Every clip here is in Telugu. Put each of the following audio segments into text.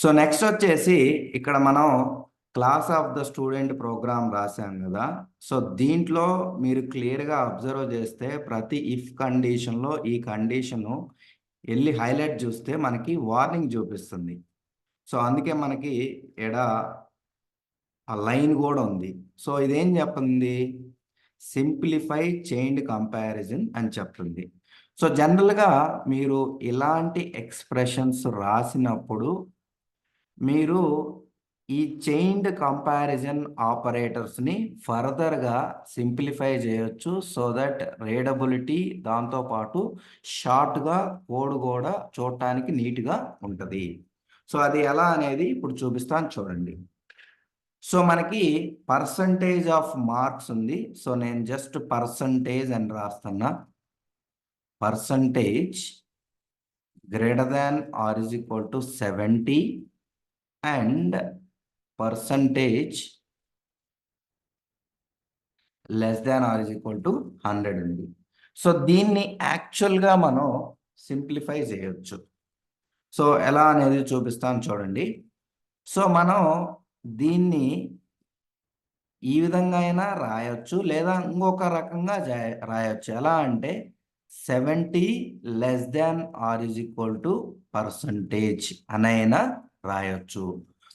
సో నెక్స్ట్ వచ్చేసి ఇక్కడ మనం class of the student program రాసాం కదా. సో దీంట్లో మీరు క్లియర్గా అబ్జర్వ్ చేస్తే ప్రతి ఇఫ్ కండిషన్లో ఈ కండిషను వెళ్ళి హైలైట్ చూస్తే మనకి వార్నింగ్ చూపిస్తుంది. సో అందుకే మనకి ఎడ ఆ లైన్ కూడా ఉంది. సో ఇదేం చెప్తుంది? సింప్లిఫై చైన్డ్ కంపారిజన్ అని చెప్తుంది. సో జనరల్గా మీరు ఇలాంటి ఎక్స్ప్రెషన్స్ రాసినప్పుడు మీరు ఈ చైన్డ్ కంపారిజన్ ఆపరేటర్స్ని ఫర్దర్గా సింప్లిఫై చేయొచ్చు. సో దట్ రీడబిలిటీ, దాంతోపాటు షార్ట్గా కోడ్ కూడా చూడటానికి నీట్గా ఉంటుంది. సో అది ఎలా అనేది ఇప్పుడు చూపిస్తాను చూడండి. సో మనకి పర్సంటేజ్ ఆఫ్ మార్క్స్ ఉంది. సో నేను జస్ట్ పర్సంటేజ్ అని రాస్తున్నా. Percentage greater than or is equal to 70 and percentage less than or is equal to 100 ఉంది. సో దీన్ని యాక్చువల్గా మనం సింప్లిఫై చేయొచ్చు. సో ఎలా అనేది చూపిస్తాను చూడండి. సో మనం దీన్ని ఈ విధంగా అయినా రాయొచ్చు, లేదా ఇంకొక రకంగా రాయొచ్చు. ఎలా అంటే 70 less than or is equal to percentage అనైనా రాయొచ్చు.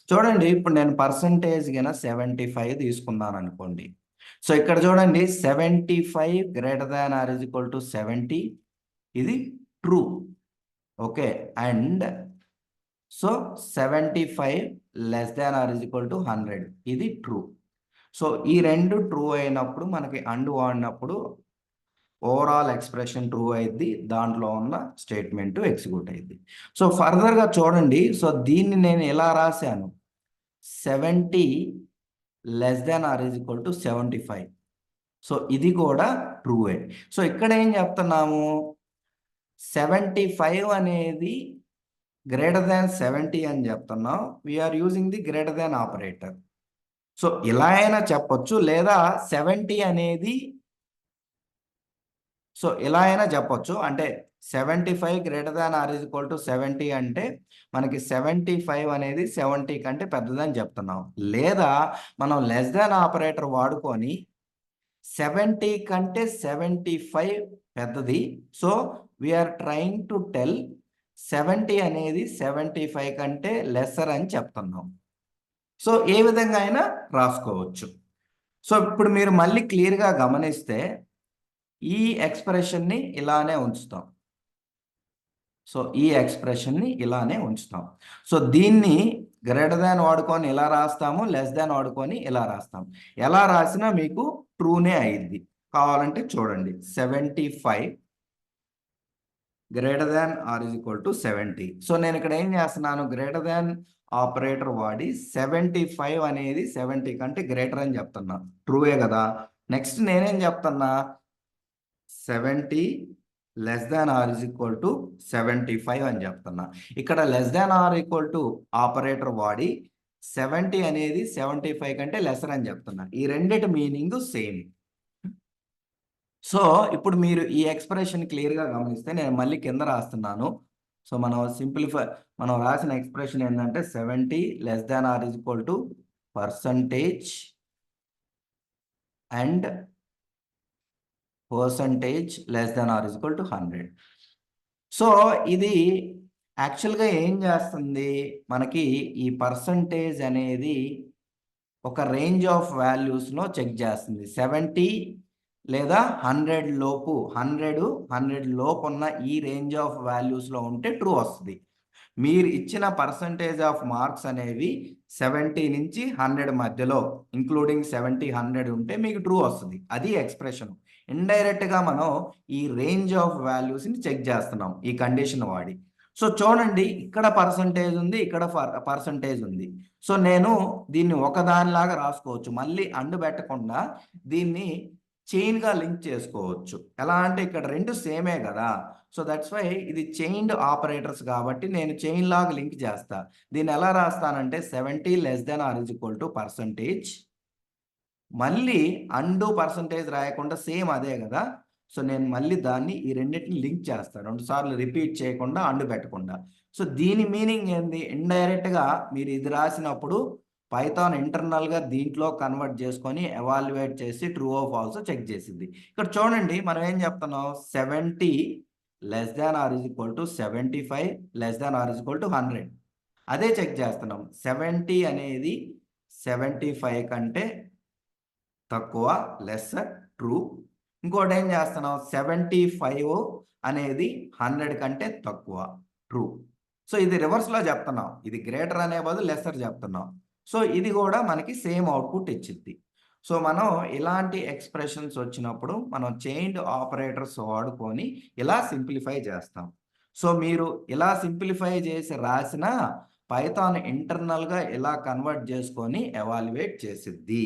చూడండి, ఇప్పుడు నేను పర్సంటేజ్ కింద 75 తీసుకున్నాను అనుకోండి. సో ఇక్కడ చూడండి, 75 greater than or is equal to 70 ఇది true. Okay, and so 75 less than or is equal to 100 ఇది ట్రూ. సో ఈ రెండు ట్రూ అయినప్పుడు మనకి అండ్ వాడినప్పుడు ఓవరాల్ ఎక్స్ప్రెషన్ ట్రూ అయింది, దాంట్లో ఉన్న స్టేట్మెంట్ ఎగ్జిక్యూట్ అయింది. సో ఫర్దర్గా చూడండి, సో దీన్ని నేను ఎలా రాశాను, 70 less than or is equal to 75. So ఇది కూడా ట్రూవే. సో ఇక్కడ ఏం చెప్తున్నాము, 75 అనేది గ్రేటర్ దాన్ 70 అని చెప్తున్నాం. We are using the greater than operator. So ఇలా అయినా చెప్పొచ్చు, లేదా 70 అనేది, సో ఇలా అయినా చెప్పొచ్చు. అంటే 75 greater than or is equal to 70 అంటే మనకి 75 అనేది 70 కంటే పెద్దదని చెప్తున్నాం. లేదా మనం లెస్ దాన్ ఆపరేటర్ వాడుకొని 70 కంటే 75 పెద్దది. So we are trying to tell 70 అనేది 75 కంటే లెస్సర్ అని చెప్తున్నాం. సో ఏ విధంగా అయినా రాసుకోవచ్చు. సో ఇప్పుడు మీరు మళ్ళీ క్లియర్గా గమనిస్తే ఈ ఎక్స్ప్రెషన్ని ఇలానే ఉంచుతాం. సో ఈ ఎక్స్ప్రెషన్ని ఇలానే ఉంచుతాం. సో దీన్ని గ్రేటర్ దాన్ వాడుకొని ఇలా రాస్తాము, లెస్ దాన్ వాడుకొని ఇలా రాస్తాం. ఎలా రాసినా మీకు ట్రూనే అయింది. కావాలంటే చూడండి, 75 greater than or is equal to 70. So నేను ఇక్కడ ఏం చేస్తున్నాను, గ్రేటర్ దాన్ ఆపరేటర్ వాడి 75 అనేది 70 కంటే గ్రేటర్ అని చెప్తున్నా. ట్రూవే కదా. నెక్స్ట్ నేనేం చెప్తున్నా, 70 less than or is equal to 75 అని చెప్తున్నా. ఇక్కడ less than or equal to operator వాడి 70 అనేది 75 కంటే లెసర్ అని చెప్తున్నా. ఈ రెండిటి మీనింగ్ సేమ్. సో ఇప్పుడు మీరు ఈ ఎక్స్ప్రెషన్ క్లియర్గా గమనిస్తే నేను మళ్ళీ కింద రాస్తున్నాను. సో మనం రాసిన ఎక్స్ప్రెషన్ ఏంటంటే 70 less than or is equal to percentage and percentage less than or is equal to 100. So ఇది యాక్చువల్గా ఏం చేస్తుంది, మనకి ఈ పర్సంటేజ్ అనేది ఒక రేంజ్ ఆఫ్ వాల్యూస్లో చెక్ చేస్తుంది. 70 లేదా 100 లోపు, 100 లోపు ఉన్న ఈ రేంజ్ ఆఫ్ వాల్యూస్లో ఉంటే ట్రూ వస్తుంది. మీరు ఇచ్చిన పర్సంటేజ్ ఆఫ్ మార్క్స్ అనేవి 70 నుంచి 100 మధ్యలో, ఇంక్లూడింగ్ 70, 100 ఉంటే మీకు ట్రూ వస్తుంది. అది ఎక్స్ప్రెషన్. ఇండైరెక్ట్గా మనం ఈ రేంజ్ ఆఫ్ వాల్యూస్ని చెక్ చేస్తున్నాం ఈ కండిషన్ వాడి. సో చూడండి, ఇక్కడ పర్సంటేజ్ ఉంది, ఇక్కడ పర్సంటేజ్ ఉంది. సో నేను దీన్ని ఒకదానిలాగా రాసుకోవచ్చు, మళ్ళీ అండు పెట్టకుండా దీన్ని చైన్గా లింక్ చేసుకోవచ్చు. ఎలా అంటే ఇక్కడ రెండు సేమే కదా. సో దట్స్ వై ఇది చైన్డ్ ఆపరేటర్స్ కాబట్టి నేను చైన్ లాగా లింక్ చేస్తా. దీన్ని ఎలా రాస్తానంటే 70 less than or is equal to percentage, మళ్ళీ అండు పర్సంటేజ్ రాయకుండా సేమ్ అదే కదా. సో నేను మళ్ళీ దాన్ని ఈ రెండింటిని లింక్ చేస్తాను, 2 సార్లు రిపీట్ చేయకుండా, అండు పెట్టకుండా. సో దీని మీనింగ్ ఏంది? ఇండైరెక్ట్గా మీరు ఇది రాసినప్పుడు పైథాన్ ఇంటర్నల్గా దీంట్లో కన్వర్ట్ చేసుకొని ఎవాల్యుయేట్ చేసి ట్రూ ఆర్ ఫాల్స్ చెక్ చేసింది. ఇక్కడ చూడండి మనం ఏం చెప్తున్నాం, 70 less than or is equal to 75 less than or is equal to 100. అదే చెక్ చేస్తున్నాం. 70 అనేది 75 కంటే తక్కువ, లెస్సర్, ట్రూ. ఇంకోటి ఏం చేస్తున్నాం, 75 అనేది 100 కంటే తక్కువ, ట్రూ. సో ఇది రివర్స్లో చెప్తున్నాం, ఇది గ్రేటర్ అనే బదులు లెస్సర్ చెప్తున్నాం. సో ఇది కూడా మనకి సేమ్ అవుట్పుట్ ఇచ్చింది. సో మనం ఇలాంటి ఎక్స్ప్రెషన్స్ వచ్చినప్పుడు మనం చైన్డ్ ఆపరేటర్స్ వాడుకొని ఇలా సింప్లిఫై చేస్తాం. సో మీరు ఇలా సింప్లిఫై చేసి రాసిన పైథాన్ ఇంటర్నల్గా ఇలా కన్వర్ట్ చేసుకొని ఎవాల్యుయేట్ చేసిద్ది.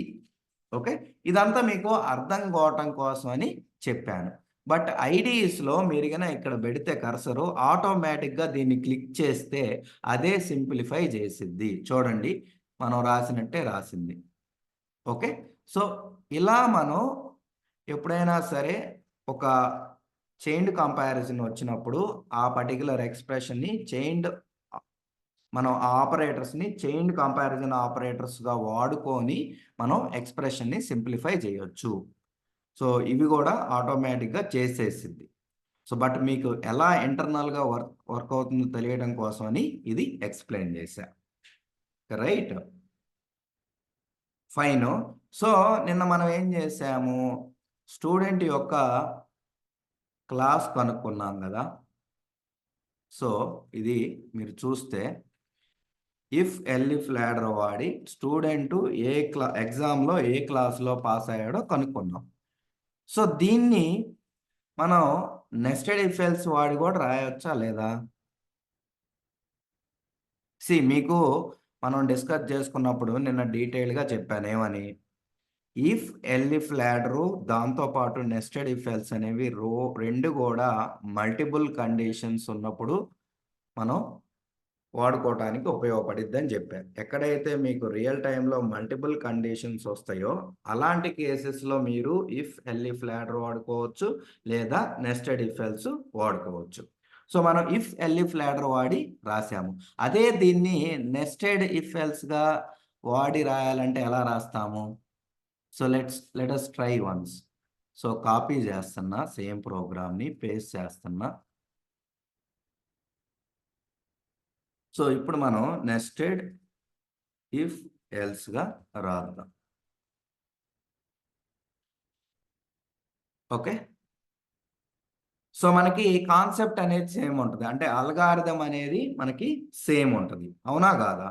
ఓకే, ఇదంతా మీకు అర్థం కావటం కోసం అని చెప్పాను. బట్ ఐడిఈస్లో మీరు కనుక ఇక్కడ పెడితే కర్సరు ఆటోమేటిక్గా దీన్ని క్లిక్ చేస్తే అదే సింప్లిఫై చేసిద్ది. చూడండి మనం రాసినట్టే రాసింది. ఓకే, సో ఇలా మనం ఎప్పుడైనా సరే ఒక చైన్డ్ కంపారిజన్ వచ్చినప్పుడు ఆ పర్టికులర్ ఎక్స్ప్రెషన్ని మనం ఆ ఆపరేటర్స్ని చైన్డ్ కంపారిజన్ ఆపరేటర్స్గా వాడుకొని మనం ఎక్స్ప్రెషన్ని సింప్లిఫై చేయొచ్చు. సో ఇవి కూడా ఆటోమేటిక్గా చేసేసింది. సో బట్ మీకు ఎలా ఇంటర్నల్గా వర్క్ అవుతుందో తెలియడం కోసమని ఇది ఎక్స్ప్లెయిన్ చేశా. Right, fine. సో నిన్న మనం ఏం చేసాము, స్టూడెంట్ యొక్క క్లాస్ కనుక్కున్నాం కదా. సో ఇది మీరు చూస్తే ఇఫ్ ఎల్ఇఫ్ ల్యాడర్ వాడి స్టూడెంట్ ఎగ్జామ్లో ఏ క్లాస్లో పాస్ అయ్యాడో కనుక్కున్నాం. సో దీన్ని మనం నెస్టెడ్ ఇఫ్ ఎల్స్ వాడి కూడా రాయొచ్చా లేదా? మీకు మనం డిస్కస్ చేసుకున్నప్పుడు నిన్న డీటెయిల్గా చెప్పాను ఏమని, ఇఫ్ ఎల్ఇఫ్ ల్యాడరు దాంతోపాటు నెస్టెడ్ ఇఫ్ ఎల్స్ అనేవి రెండు కూడా మల్టిపుల్ కండిషన్స్ ఉన్నప్పుడు మనం వాడుకోవటానికి ఉపయోగపడిద్ది అని చెప్పారు. ఎక్కడైతే మీకు రియల్ టైంలో మల్టిపుల్ కండిషన్స్ వస్తాయో అలాంటి కేసెస్లో మీరు ఇఫ్ ఎల్ఇఫ్ ల్యాడర్ వాడుకోవచ్చు లేదా నెస్టెడ్ ఇఫ్ ఎల్స్ వాడుకోవచ్చు. సో మనం ఇఫ్ ఎల్ఇఫ్ ల్యాడర్ వాడి రాసాము. అదే దీన్ని నెస్టెడ్ ఇఫ్ ఎల్స్గా వాడి రాయాలంటే ఎలా రాస్తాము? So let us try once. So copy చేస్తున్నా, సేమ్ ప్రోగ్రామ్ని పేస్ట్ చేస్తున్నా. సో ఇప్పుడు మనం నెస్టెడ్ ఇఫ్ ఎల్స్గా రాద్దాం. ఓకే, సో మనకి కాన్సెప్ట్ అనేది సేమ్ ఉంటుంది, అంటే అల్గారిథం అనేది మనకి సేమ్ ఉంటుంది, అవునా కాదా?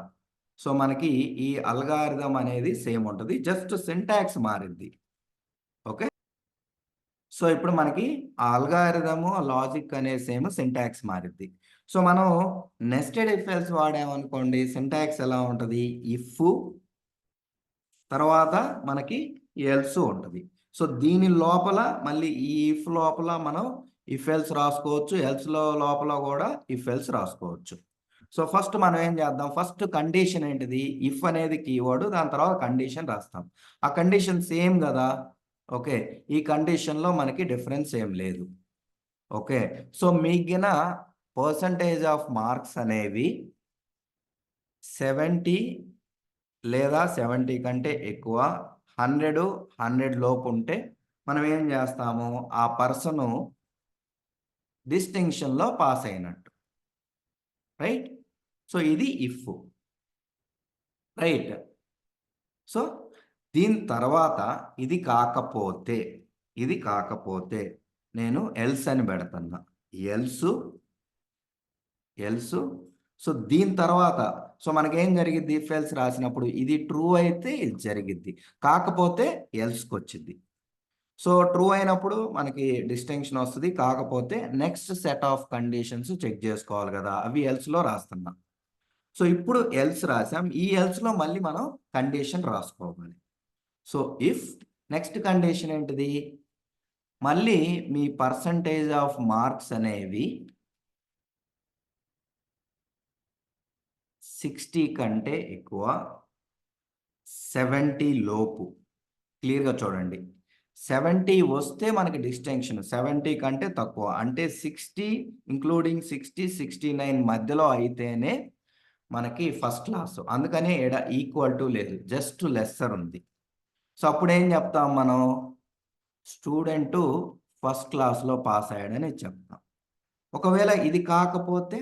సో మనకి ఈ అల్గారిథం అనేది సేమ్ ఉంటుంది, జస్ట్ సింటాక్స్ మారింది. ఓకే, సో ఇప్పుడు మనకి ఆ అల్గారిథము లాజిక్ అనే సేమ్ సింటాక్స్ మారిద్ది. సో మనం నెస్టెడ్ ఇఫ్ ఎల్స్ వాడామనుకోండి, సింటాక్స్ ఎలా ఉంటుంది, ఇఫ్ తర్వాత మనకి ఎల్స్ ఉంటుంది. సో దీని లోపల మళ్ళీ ఈ ఇఫ్ లోపల మనం ఇఫ్ ఎల్స్ రాసుకోవచ్చు, ఎల్స్ లోపల కూడా ఇఫ్ ఎల్స్ రాసుకోవచ్చు. సో ఫస్ట్ మనం ఏం చేద్దాం, ఫస్ట్ కండిషన్ ఏంటిది, ఇఫ్ అనేది కీవర్డ్, దాని తర్వాత కండిషన్ రాస్తాం. ఆ కండిషన్ సేమ్ కదా. ఓకే, ఈ కండిషన్లో మనకి డిఫరెన్స్ ఏం లేదు. ఓకే, సో మిగిలిన పర్సంటేజ్ ఆఫ్ మార్క్స్ అనేవి 70 లేదా 70 కంటే ఎక్కువ, 100 లోపు ఉంటే మనం ఏం చేస్తాము, ఆ పర్సను డిస్టింక్షన్లో పాస్ అయినట్టు. రైట్, సో ఇది ఇఫ్. రైట్, సో దీని తర్వాత ఇది కాకపోతే నేను ఎల్స్ అని పెడుతున్నా, ఎల్స్. సో దీని తర్వాత సో మనకేం జరిగిద్ది, ఇఫ్ ఎల్స్ రాసినప్పుడు ఇది ట్రూ అయితే ఇది జరిగిద్ది, కాకపోతే ఎల్స్కి వచ్చింది. సో ట్రూ అయినప్పుడు మనకి డిస్టింక్షన్ వస్తుంది, కాకపోతే next set of conditions check చేసుకోవాలి కదా, అవి ఎల్స్లో రాస్తున్నాం. సో ఇప్పుడు ఎల్స్ రాసాం, ఈ ఎల్స్లో మళ్ళీ మనం కండిషన్ రాసుకోవాలి. సో ఇఫ్ నెక్స్ట్ కండిషన్ ఏంటిది, మళ్ళీ మీ పర్సంటేజ్ ఆఫ్ మార్క్స్ అనేవి 60 కంటే ఎక్కువ, 70 లోపు. క్లియర్గా చూడండి, 70 వస్తే మనకి డిస్టింక్షన్, 70 కంటే తక్కువ అంటే 60 ఇంక్లూడింగ్ 60 69 మధ్యలో అయితేనే మనకి ఫస్ట్ క్లాస్. అందుకనే ఈడ ఈక్వల్ టు లేదు, జస్ట్ లెస్సర్ ఉంది. సో అప్పుడు ఏం చెప్తాం మనం, స్టూడెంట్ ఫస్ట్ క్లాస్లో పాస్ అయ్యాడని చెప్తాం. ఒకవేళ ఇది కాకపోతే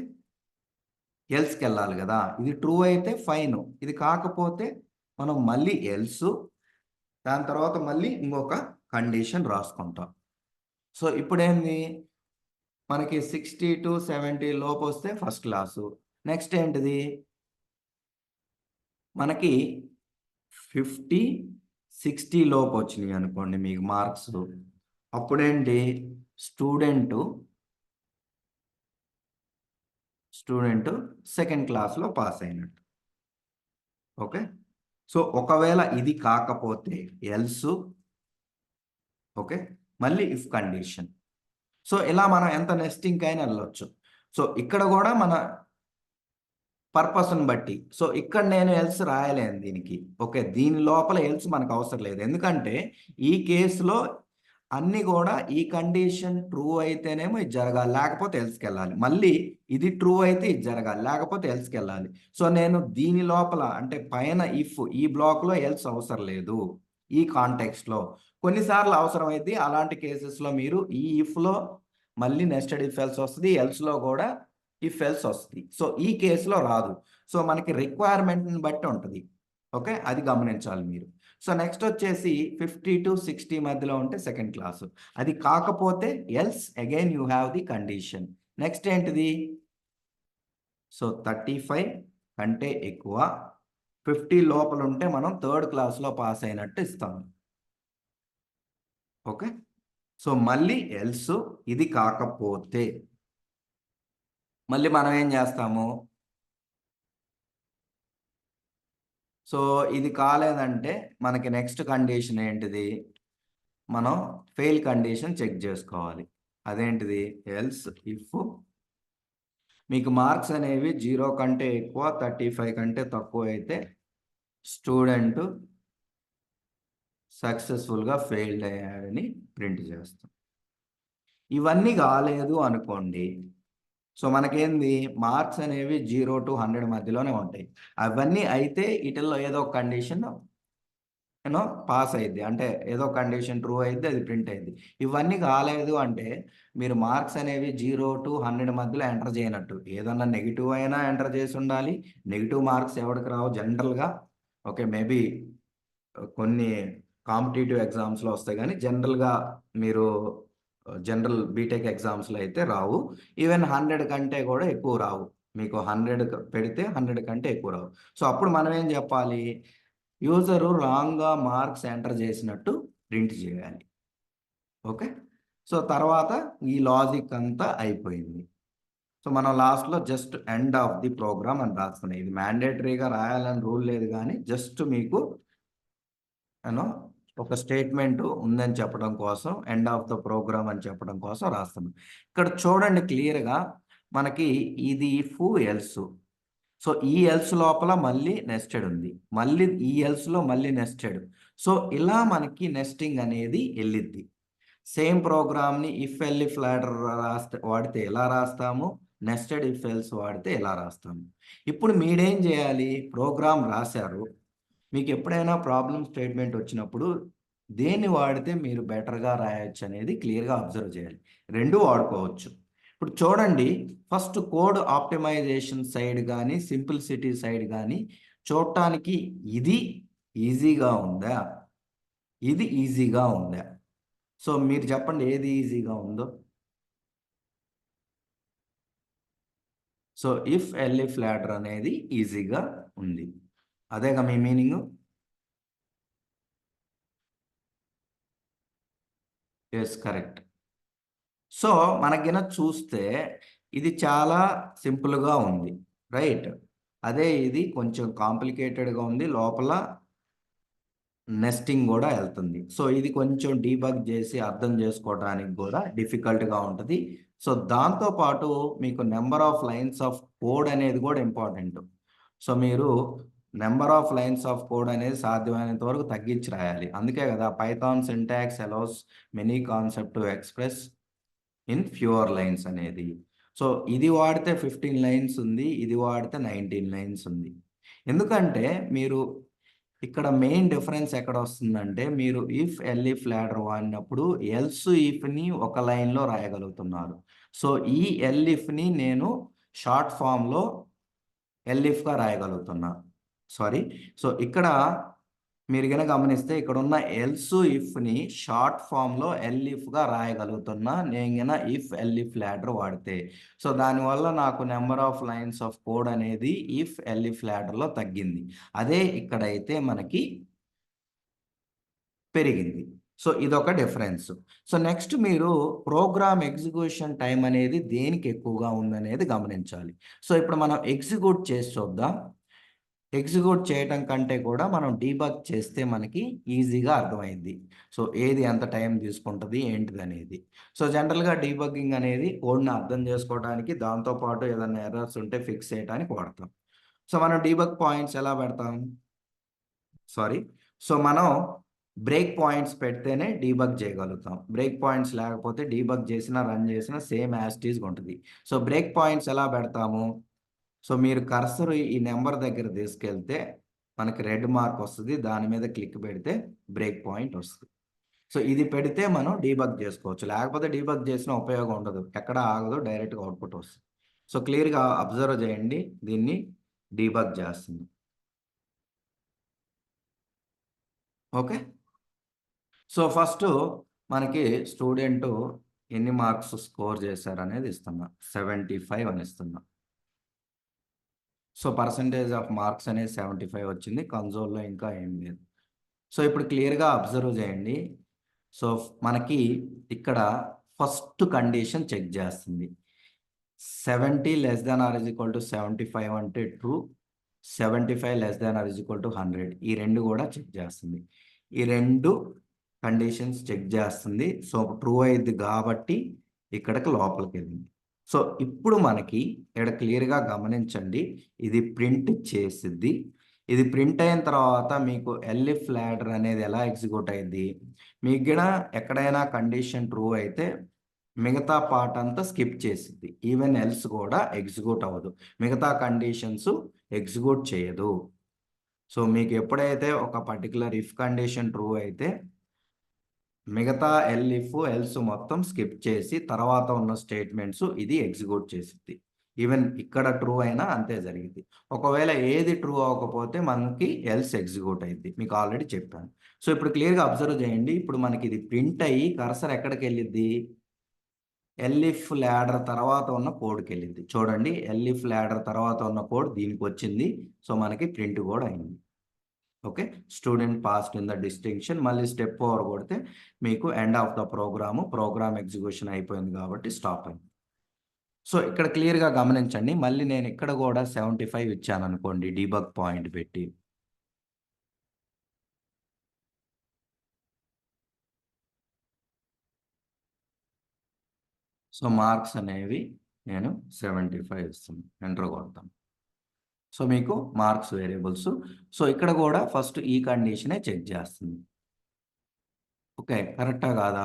ఎల్స్కి వెళ్ళాలి కదా, ఇది ట్రూ అయితే ఫైన్, ఇది కాకపోతే మనం మళ్ళీ ఎల్స్, దాని తర్వాత మళ్ళీ ఇంకొక కండిషన్ రాసుకుంటాం. సో ఇప్పుడు ఏంది, మనకి 60 to 70 లోపు వస్తే ఫస్ట్ క్లాసు. నెక్స్ట్ ఏంటిది, మనకి 50 60 లోపు వచ్చినాయి అనుకోండి మీకు మార్క్స్, అప్పుడేంటి స్టూడెంట్ సెకండ్ క్లాస్లో పాస్ అయినట్టు. ఓకే, సో ఒకవేళ ఇది కాకపోతే ఎల్స్, ఓకే, మళ్ళీ ఇఫ్ కండిషన్. సో ఇలా మనం ఎంత నెస్టింగ్ అయినా వెళ్ళొచ్చు. సో ఇక్కడ కూడా మన పర్పస్ని బట్టి, సో ఇక్కడ నేను ఎల్స్ రాయలేను దీనికి, ఓకే, దీని లోపల ఎల్స్ మనకు అవసరం లేదు, ఎందుకంటే ఈ కేసులో అన్ని కూడా ఈ కండిషన్ ట్రూ అయితేనేమో ఇది జరగాలి, లేకపోతే ఎల్స్కి వెళ్ళాలి, మళ్ళీ ఇది ట్రూ అయితే ఇది జరగాలి, లేకపోతే ఎల్స్కి వెళ్ళాలి. సో నేను దీని లోపల అంటే పైన ఇఫ్ ఈ బ్లాక్లో ఎల్స్ అవసరం లేదు ఈ కాంటెక్స్ట్లో. కొన్నిసార్లు అవసరం అయితే అలాంటి కేసెస్లో మీరు ఈ ఇఫ్లో మళ్ళీ నెస్టెడ్ ఇఫ్ ఎల్స్ వస్తుంది, ఎల్స్లో కూడా ఇఫ్ ఎల్స్ వస్తుంది. సో ఈ కేసులో రాదు. సో మనకి రిక్వైర్మెంట్ని బట్టి ఉంటుంది. ఓకే, అది గమనించాలి మీరు. సో నెక్స్ట్ వచ్చేసి 50 to 60 మధ్యలో ఉంటే సెకండ్ క్లాసు, అది కాకపోతే else again you have the condition. Next ఏంటిది, సో 35 కంటే ఎక్కువ 50 లోపల ఉంటే మనం థర్డ్ క్లాస్లో పాస్ అయినట్టు ఇస్తాము. ఓకే, సో మళ్ళీ ఎల్స్, ఇది కాకపోతే మళ్ళీ మనం ఏం చేస్తాము, సో ఇది కాలేదంటే మనకి నెక్స్ట్ కండిషన్ ఏంటిది, మనం ఫెయిల్ కండిషన్ చెక్ చేసుకోవాలి. అదేంటిది, ఎల్స్ ఇఫ్ మీకు మార్క్స్ అనేవి 0 కంటే ఎక్కువ 35 కంటే తక్కువ అయితే స్టూడెంట్ సక్సెస్ఫుల్గా ఫెయిల్డ్ అయ్యాడని ప్రింట్ చేస్తాం. ఇవన్నీ కాలేదు అనుకోండి, సో మనకేంది మార్క్స్ అనేవి 0 to 100 మధ్యలోనే ఉంటాయి. అవన్నీ అయితే వీటిల్లో ఏదో ఒక కండిషన్ పాస్ అయ్యిద్ది, అంటే ఏదో కండిషన్ ట్రూ అయితే అది ప్రింట్ అయ్యింది. ఇవన్నీ కాలేదు అంటే మీరు మార్క్స్ అనేవి 0 to 100 మధ్యలో ఎంటర్ చేయనట్టు, ఏదన్నా నెగిటివ్ అయినా ఎంటర్ చేసి ఉండాలి. నెగిటివ్ మార్క్స్ ఎవరికి రావు జనరల్గా, ఓకే, మేబీ కొన్ని కాంపిటేటివ్ ఎగ్జామ్స్లో వస్తాయి, కానీ జనరల్గా మీరు జనరల్ బీటెక్ ఎగ్జామ్స్లో అయితే రావు. ఈవెన్ 100 కంటే కూడా ఎక్కువ రావు, మీకు 100 పెడితే 100 కంటే ఎక్కువ రావు. సో అప్పుడు మనం ఏం చెప్పాలి, యూజరు రాంగ్గా మార్క్స్ ఎంటర్ చేసినట్టు ప్రింట్ చేయాలి. ఓకే, సో తర్వాత ఈ లాజిక్ అంతా అయిపోయింది. సో మనం లాస్ట్లో just end of the program అని రాస్తున్నాయి. ఇది మ్యాండేటరీగా రాయాలని రూల్ లేదు, కానీ జస్ట్ మీకు ఒక స్టేట్మెంట్ ఉందని చెప్పడం కోసం, ఎండ్ ఆఫ్ ద ప్రోగ్రామ్ అని చెప్పడం కోసం రాస్తున్నాం. ఇక్కడ చూడండి క్లియర్గా మనకి ఇది ఇఫ్ ఎల్స్, సో ఈ ఎల్స్ లోపల మళ్ళీ నెస్టెడ్ ఉంది, మళ్ళీ ఈ ఎల్స్లో మళ్ళీ నెస్టెడ్. సో ఇలా మనకి నెస్టింగ్ అనేది వెళ్ళిద్ది. సేమ్ ప్రోగ్రామ్ని ఇఫ్ ఎల్ ఇఫ్ లాడర్ వాడితే ఎలా రాస్తాము, నెస్టెడ్ ఇఫ్ ఎల్స్ వాడితే ఎలా రాస్తాము. ఇప్పుడు మీరేం చేయాలి, ప్రోగ్రామ్ రాశారు, మీకు ఎప్పుడైనా ప్రాబ్లం స్టేట్మెంట్ వచ్చినప్పుడు దేన్ని వాడితే మీరు బెటర్గా రాయొచ్చు అనేది క్లియర్గా అబ్జర్వ్ చేయాలి. రెండు వాడుకోవచ్చు. ఇప్పుడు చూడండి, ఫస్ట్ కోడ్ ఆప్టిమైజేషన్ సైడ్ కానీ సింప్లిసిటీ సైడ్ కానీ చూడటానికి ఇది ఈజీగా ఉందా, ఇది ఈజీగా ఉందా? సో మీరు చెప్పండి ఏది ఈజీగా ఉందో. సో ఇఫ్ ఎల్ఇఫ్ లాడర్ అనేది ఈజీగా ఉంది, అదేగా మీ మీనింగ్. Yes, correct. సో మనకిన చూస్తే ఇది చాలా సింపుల్గా ఉంది, రైట్? అదే ఇది కొంచెం కాంప్లికేటెడ్గా ఉంది, లోపల నెస్టింగ్ కూడా వెళ్తుంది. సో ఇది కొంచెం డీబగ్ చేసి అర్థం చేసుకోవడానికి కూడా డిఫికల్ట్గా ఉంటుంది. సో దాంతోపాటు మీకు number of lines of code అనేది కూడా ఇంపార్టెంట్. సో మీరు number of lines of code అనేది సాధ్యమైనంత వరకు తగ్గించి రాయాలి. అందుకే కదా Python syntax allows many concept to express in fewer lines అనేది. సో ఇది వాడితే 15 లైన్స్ ఉంది, ఇది వాడితే 19 లైన్స్ ఉంది. ఎందుకంటే మీరు ఇక్కడ మెయిన్ డిఫరెన్స్ ఎక్కడ వస్తుందంటే మీరు ఇఫ్ ఎల్ఇఫ్ లాడర్ వాడినప్పుడు ఎల్స్ ఇఫ్ని ఒక లైన్లో రాయగలుగుతున్నారు. సో ఈ ఎల్ఇఫ్ని నేను షార్ట్ ఫామ్లో ఎల్ఇఫ్గా రాయగలుగుతున్నా. సారీ, సో ఇక్కడ మీరు కనుక గమనిస్తే ఇక్కడ ఉన్న ఎల్స్ ఇఫ్ని షార్ట్ ఫామ్లో ఎల్ఇఫ్గా రాయగలుగుతున్నా నేను గన ఇఫ్ ఎల్ఇఫ్ లాడర్ వాడితే. సో దానివల్ల నాకు number of lines of code అనేది ఇఫ్ ఎల్ఇఫ్ లాడర్లో తగ్గింది. అదే ఇక్కడైతే మనకి పెరిగింది. సో ఇదొక డిఫరెన్స్. సో నెక్స్ట్ మీరు ప్రోగ్రామ్ ఎగ్జిక్యూషన్ టైం అనేది దేనికి ఎక్కువగా ఉందనేది గమనించాలి. సో ఇప్పుడు మనం ఎగ్జిక్యూట్ చేసి చూద్దాం. ఎగ్జిక్యూట్ చేయటం కంటే కూడా మనం డీబగ్ చేస్తే మనకి ఈజీగా అర్థమైంది. సో ఏది ఎంత టైం తీసుకుంటుంది ఏంటిది అనేది. సో జనరల్గా డీబగ్గింగ్ అనేది కోడ్ని అర్థం చేసుకోవడానికి, దాంతోపాటు ఏదైనా ఎర్రర్స్ ఉంటే ఫిక్స్ చేయడానికి వాడతాం. సో మనం డీబగ్ పాయింట్స్ ఎలా పెడతాం? సారీ, సో మనం బ్రేక్ పాయింట్స్ పెడితేనే డీబగ్ చేయగలుగుతాం. బ్రేక్ పాయింట్స్ లేకపోతే డీబగ్ చేసినా రన్ చేసినా సేమ్ యాజ్ ఇట్ ఈస్గా ఉంటుంది. సో బ్రేక్ పాయింట్స్ ఎలా పెడతాము? సో మీరు కర్సర్ ఈ నెంబర్ దగ్గర తీసుకెళ్తే మనకి రెడ్ మార్క్ వస్తుంది, దాని మీద క్లిక్ పెడితే బ్రేక్ పాయింట్ వస్తుంది. సో ఇది పెడితే మనం డీబగ్ చేసుకోవచ్చు, లేకపోతే డీబగ్ చేసిన ఉపయోగం ఉండదు, ఎక్కడ ఆగదు, డైరెక్ట్గా అవుట్పుట్ వస్తుంది. సో క్లియర్గా అబ్జర్వ్ చేయండి, దీన్ని డీబగ్ చేస్తుంది. ఓకే, సో ఫస్ట్ మనకి స్టూడెంట్ ఎన్ని మార్క్స్ స్కోర్ చేశారనేది ఇస్తున్నా, 75 అని ఇస్తున్నా. సో పర్సంటేజ్ ఆఫ్ మార్క్స్ అనేది 75 వచ్చింది, కన్సోల్లో ఇంకా ఏం లేదు. సో ఇప్పుడు క్లియర్గా అబ్జర్వ్ చేయండి. సో మనకి ఇక్కడ ఫస్ట్ కండిషన్ చెక్ చేస్తుంది. 70 less than are is equal to 75 అంటే true, 75 less than are is equal to 100, ఈ రెండు కూడా చెక్ చేస్తుంది. ఈ రెండు కండిషన్స్ చెక్ చేస్తుంది. సో ట్రూ అయింది కాబట్టి ఇక్కడికి లోపలికి వెళ్ళింది. సో ఇప్పుడు మనకి ఇక్కడ క్లియర్గా గమనించండి, ఇది ప్రింట్ చేసిద్ది. ఇది ప్రింట్ అయిన తర్వాత మీకు ఎల్ఇఫ్ లాడర్ అనేది ఎలా ఎగ్జిక్యూట్ అయింది? మీకు కూడా ఎక్కడైనా కండిషన్ ట్రూ అయితే మిగతా పార్ట్ అంతా స్కిప్ చేసిద్ది, ఈవెన్ ఎల్స్ కూడా ఎగ్జిక్యూట్ అవ్వదు, మిగతా కండిషన్స్ ఎగ్జిక్యూట్ చేయదు. సో మీకు ఎప్పుడైతే ఒక పర్టికులర్ ఇఫ్ కండిషన్ ట్రూ అయితే మిగతా ఎల్ఇఫ్ ఎల్స్ మొత్తం స్కిప్ చేసి తర్వాత ఉన్న స్టేట్మెంట్స్ ఇది ఎగ్జిక్యూట్ చేసిద్ది. ఈవెన్ ఇక్కడ ట్రూ అయినా అంతే జరిగింది. ఒకవేళ ఏది ట్రూ అవ్వకపోతే మనకి ఎల్స్ ఎగ్జిక్యూట్ అయింది, మీకు ఆల్రెడీ చెప్పాను. సో ఇప్పుడు క్లియర్గా అబ్జర్వ్ చేయండి, ఇప్పుడు మనకి ఇది ప్రింట్ అయ్యి కర్సర్ ఎక్కడికి వెళ్ళిద్ది? ఎల్ఇఫ్ లాడర్ తర్వాత ఉన్న కోడ్కి వెళ్ళింది. చూడండి, ఎల్ఇఫ్ లాడర్ తర్వాత ఉన్న కోడ్ దీనికి వచ్చింది. సో మనకి ప్రింట్ కూడా అయింది. Okay, student passed in the distinction. మళ్ళీ స్టెప్ ఓవర్ కొడితే మీకు end of the program execution అయిపోయింది కాబట్టి స్టాప్ అయింది. సో ఇక్కడ క్లియర్గా గమనించండి, మళ్ళీ నేను ఇక్కడ కూడా 75 ఇచ్చాను అనుకోండి డీబగ్ పాయింట్ పెట్టి. సో మార్క్స్ అనేవి నేను 75 ఇస్తాను, ఎంటర్ కొడతాను. సో మీకు మార్క్స్ వేరియబుల్స్. సో ఇక్కడ కూడా ఫస్ట్ ఈ కండిషనే చెక్ చేస్తుంది. ఓకే, కరెక్టా కాదా?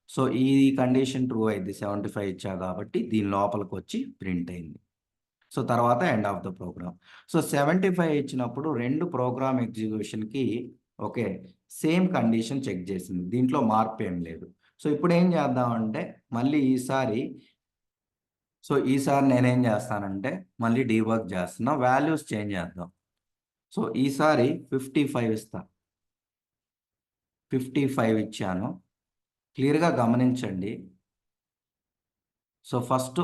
సో ఈ కండిషన్ ట్రూ అయింది, 75 ఇచ్చా కాబట్టి దీని లోపలికి వచ్చి ప్రింట్ అయింది. సో తర్వాత end of the program. So 75 ఇచ్చినప్పుడు రెండు ప్రోగ్రామ్ ఎగ్జిక్యూషన్కి ఓకే సేమ్ కండిషన్ చెక్ చేసింది, దీంట్లో మార్పు ఏం లేదు. సో ఇప్పుడు ఏం చేద్దామంటే మళ్ళీ ఈసారి నేనేం చేస్తానంటే మళ్ళీ డీబగ్ చేస్తున్నా, వాల్యూస్ చేంజ్ చేద్దాం. సో ఈసారి 55 ఇస్తా, 55 ఇచ్చాను. క్లియర్గా గమనించండి. సో ఫస్ట్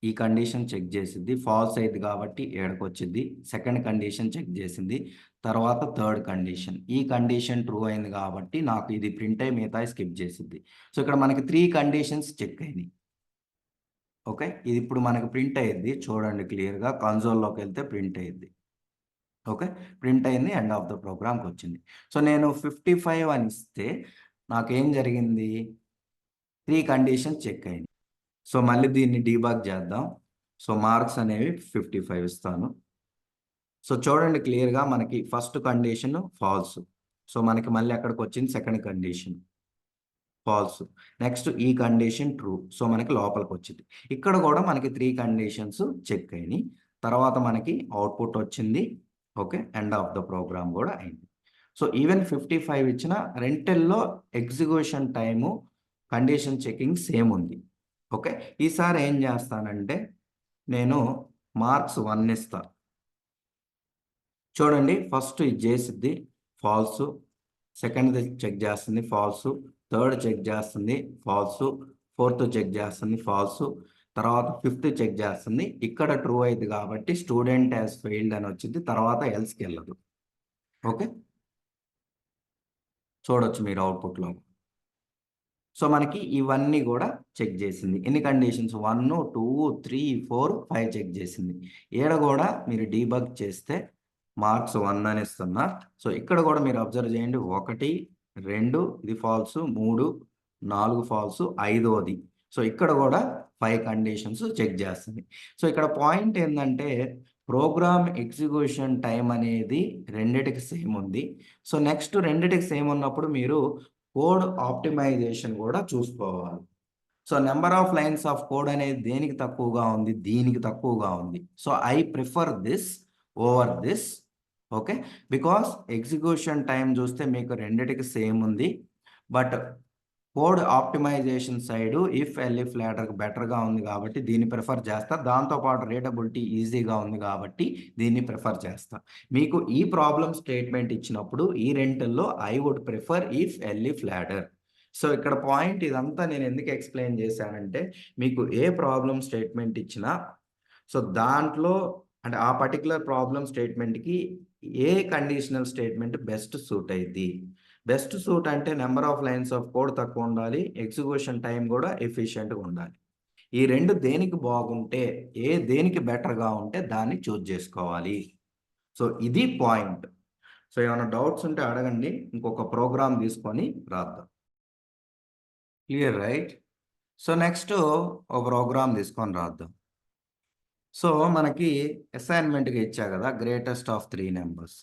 ఈ కండిషన్ చెక్ చేసింది, ఫాల్స్ అయింది కాబట్టి ఏడకు వచ్చింది. సెకండ్ కండిషన్ చెక్ చేసింది, తర్వాత థర్డ్ కండిషన్, ఈ కండిషన్ ట్రూ అయింది కాబట్టి నాకు ఇది ప్రింట్ అయ్యి మిగతా స్కిప్ చేసింది. సో ఇక్కడ మనకి 3 కండిషన్స్ చెక్ అయినాయి. ఓకే, ఇది ఇప్పుడు మనకి ప్రింట్ అయ్యింది, చూడండి క్లియర్గా కన్సోల్లోకి వెళ్తే ప్రింట్ అయ్యింది. ఓకే, ప్రింట్ అయింది, ఎండ్ ఆఫ్ ద ప్రోగ్రామ్కి వచ్చింది. సో నేను 55 అని ఇస్తే నాకేం జరిగింది? 3 కండిషన్స్ చెక్ అయింది. సో మళ్ళీ దీన్ని డీబగ్ చేద్దాం. సో మార్క్స్ అనేవి 55 ఇస్తాను. సో చూడండి క్లియర్గా మనకి ఫస్ట్ కండిషన్ ఫాల్స్. సో మనకి మళ్ళీ అక్కడికి వచ్చింది సెకండ్ కండిషన్ ఫాల్స్. నెక్స్ట్ ఈ కండిషన్ ట్రూ. సో మనకి లోపలికి వచ్చింది. ఇక్కడ కూడా మనకి 3 కండిషన్స్ చెక్ అయినాయి. తర్వాత మనకి అవుట్పుట్ వచ్చింది. Okay. End of the program కూడా అయింది. సో ఈవెన్ 55 ఇచ్చిన రెంటెల్లో execution time condition checking same ఉంది. ఓకే. ఈసారి ఏం చేస్తానంటే నేను మార్క్స్ 1 ఇస్తా. చూడండి ఫస్ట్ ఇది చేసిద్ది ఫాల్స్, సెకండ్ది చెక్ చేస్తుంది ఫాల్స్, థర్డ్ చెక్ చేస్తుంది ఫాల్స్, ఫోర్త్ చెక్ చేస్తుంది ఫాల్స్, తర్వాత ఫిఫ్త్ చెక్ చేస్తుంది. ఇక్కడ ట్రూ అయింది కాబట్టి స్టూడెంట్ హ్యాస్ ఫెయిల్డ్ అని వచ్చింది. తర్వాత ఎల్స్కి వెళ్ళదు. ఓకే. చూడొచ్చు మీరు అవుట్పుట్లో. సో మనకి ఇవన్నీ కూడా చెక్ చేసింది. ఎన్ని కండిషన్స్ 1 2 3 4 5 చెక్ చేసింది. ఈడ కూడా మీరు డీబగ్ చేస్తే మార్క్స్ 1 అని ఇస్తున్నా. సో ఇక్కడ కూడా మీరు అబ్జర్వ్ చేయండి. 1 2 ఇది ఫాల్స్, 3 4 ఫాల్స్, 5వది. సో ఇక్కడ కూడా 5 కండిషన్స్ చెక్ చేస్తుంది. సో ఇక్కడ పాయింట్ ఏంటంటే ప్రోగ్రామ్ ఎగ్జిక్యూషన్ టైం అనేది రెండిటికి సేమ్ ఉంది. సో నెక్స్ట్ రెండిటికి సేమ్ ఉన్నప్పుడు మీరు కోడ్ ఆప్టిమైజేషన్ కూడా చూసుకోవాలి. So number of lines of code అనేది దేనికి తక్కువగా ఉంది, దీనికి తక్కువగా ఉంది. So I prefer this over this. Okay. Because execution time చూస్తే మీకు రెండిటికి సేమ్ ఉంది. But code optimisation side if elif ladder బెటర్గా ఉంది కాబట్టి దీన్ని ప్రిఫర్ చేస్తా. దాంతోపాటు రీడబిలిటీ ఈజీగా ఉంది కాబట్టి దీన్ని ప్రిఫర్ చేస్తా. మీకు ఈ ప్రాబ్లమ్ స్టేట్మెంట్ ఇచ్చినప్పుడు ఈ రెంటిల్లో I would prefer if elif ladder. So ఇక్కడ పాయింట్ ఇదంతా నేను ఎందుకు ఎక్స్ప్లెయిన్ చేశానంటే మీకు ఏ ప్రాబ్లమ్ స్టేట్మెంట్ ఇచ్చినా సో దాంట్లో అంటే ఆ పర్టికులర్ ప్రాబ్లమ్ స్టేట్మెంట్కి ఏ కండిషనల్ స్టేట్మెంట్ బెస్ట్ సూట్ అయ్యింది. బెస్ట్ సూట్ అంటే number of lines of code తక్కువ ఉండాలి, ఎగ్జిక్యూషన్ టైం కూడా ఎఫిషియెంట్గా ఉండాలి. ఈ రెండు దేనికి బాగుంటే దేనికి బెటర్గా ఉంటే దాన్ని చూజ్ చేసుకోవాలి. సో ఇది పాయింట్. సో ఏమైనా డౌట్స్ ఉంటే అడగండి. ఇంకొక ప్రోగ్రామ్ తీసుకొని రాద్దాం. Clear right. సో నెక్స్ట్ ఒక ప్రోగ్రామ్ తీసుకొని రాద్దాం. సో మనకి అసైన్మెంట్గా ఇచ్చా కదా గ్రేటెస్ట్ ఆఫ్ 3 నెంబర్స్.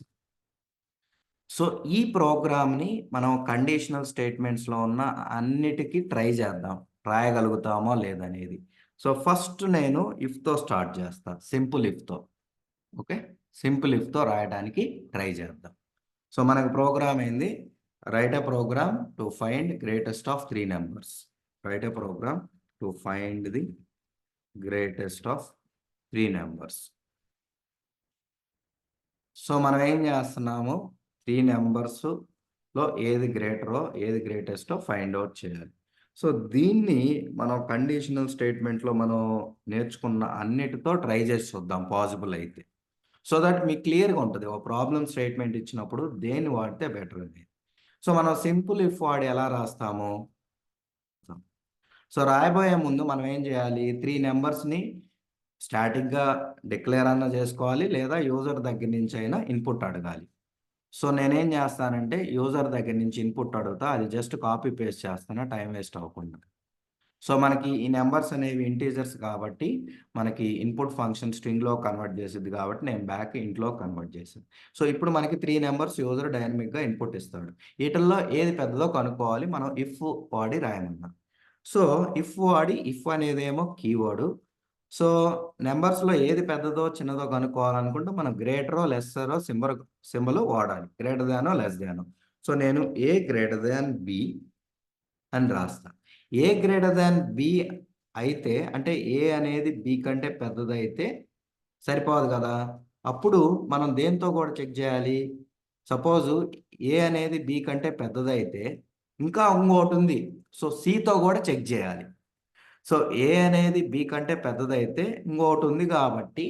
సో ఈ ప్రోగ్రామ్ని మనం కండిషనల్ స్టేట్మెంట్స్లో ఉన్న అన్నిటికీ ట్రై చేద్దాం, రాయగలుగుతామో లేదనేది. సో ఫస్ట్ నేను ఇఫ్తో స్టార్ట్ చేస్తా, సింపుల్ ఇఫ్తో. ఓకే. సింపుల్ ఇఫ్తో రాయడానికి ట్రై చేద్దాం. సో మనకు ప్రోగ్రామ్ ఏంది, write a program to find greatest of 3 numbers. Write a program to find the greatest of 3 numbers. So మనం ఏం చేస్తున్నాము, 3 నెంబర్స్లో ఏది గ్రేటరో ఏది గ్రేటెస్టో ఫైండ్ అవుట్ చేయాలి. సో దీన్ని మనం కండిషనల్ స్టేట్మెంట్లో మనం నేర్చుకున్న అన్నిటితో ట్రై చేసి చూద్దాం పాసిబుల్ అయితే. సో దట్ మీకు క్లియర్గా ఉంటుంది ఒక ప్రాబ్లమ్ స్టేట్మెంట్ ఇచ్చినప్పుడు దేన్ని వాడితే బెటర్ అనేది. సో మనం సింపుల్ ఇఫ్ వాడి ఎలా రాస్తాము. సో రాయబోయే ముందు మనం ఏం చేయాలి, 3 నెంబర్స్ని స్టాటిక్గా డిక్లేర్ అన్నా చేసుకోవాలి, లేదా యూజర్ దగ్గర నుంచి అయినా ఇన్పుట్ అడగాలి. సో నేనేం చేస్తానంటే యూజర్ దగ్గర నుంచి ఇన్పుట్ అడుగుతా, అది జస్ట్ కాపీ పేస్ట్ చేస్తాను టైం వేస్ట్ అవ్వకుండా. సో మనకి ఈ నెంబర్స్ అనేవి ఇంటీజర్స్ కాబట్టి మనకి ఇన్పుట్ ఫంక్షన్ స్ట్రింగ్లో కన్వర్ట్ చేసిద్ది కాబట్టి నేను బ్యాక్ ఇంట్లో కన్వర్ట్ చేసాను. సో ఇప్పుడు మనకి 3 నెంబర్స్ యూజర్ డైనమిక్గా ఇన్పుట్ ఇస్తాడు. వీటిల్లో ఏది పెద్దదో కనుక్కోవాలి, మనం ఇఫ్ వాడి రాయమన్నాం. సో ఇఫ్ వాడి ఇఫ్ అనేదేమో కీవర్డు. సో నెంబర్స్లో ఏది పెద్దదో చిన్నదో కనుక్కోవాలనుకుంటే మనం గ్రేటరో లెస్సరో సింబల్ వాడాలి, గ్రేటర్ దానో లెస్ దానో. సో నేను ఏ గ్రేటర్ దాన్ బి అని రాస్తా. ఏ గ్రేటర్ దాన్ బి అయితే అంటే ఏ అనేది బి కంటే పెద్దదైతే సరిపోదు కదా. అప్పుడు మనం దేంతో కూడా చెక్ చేయాలి. సపోజు ఏ అనేది బి కంటే పెద్దదైతే ఇంకా ఇంకోటి ఉంది, సో సితో కూడా చెక్ చేయాలి. సో ఏ అనేది బి కంటే పెద్దదైతే ఇంకోటి ఉంది కాబట్టి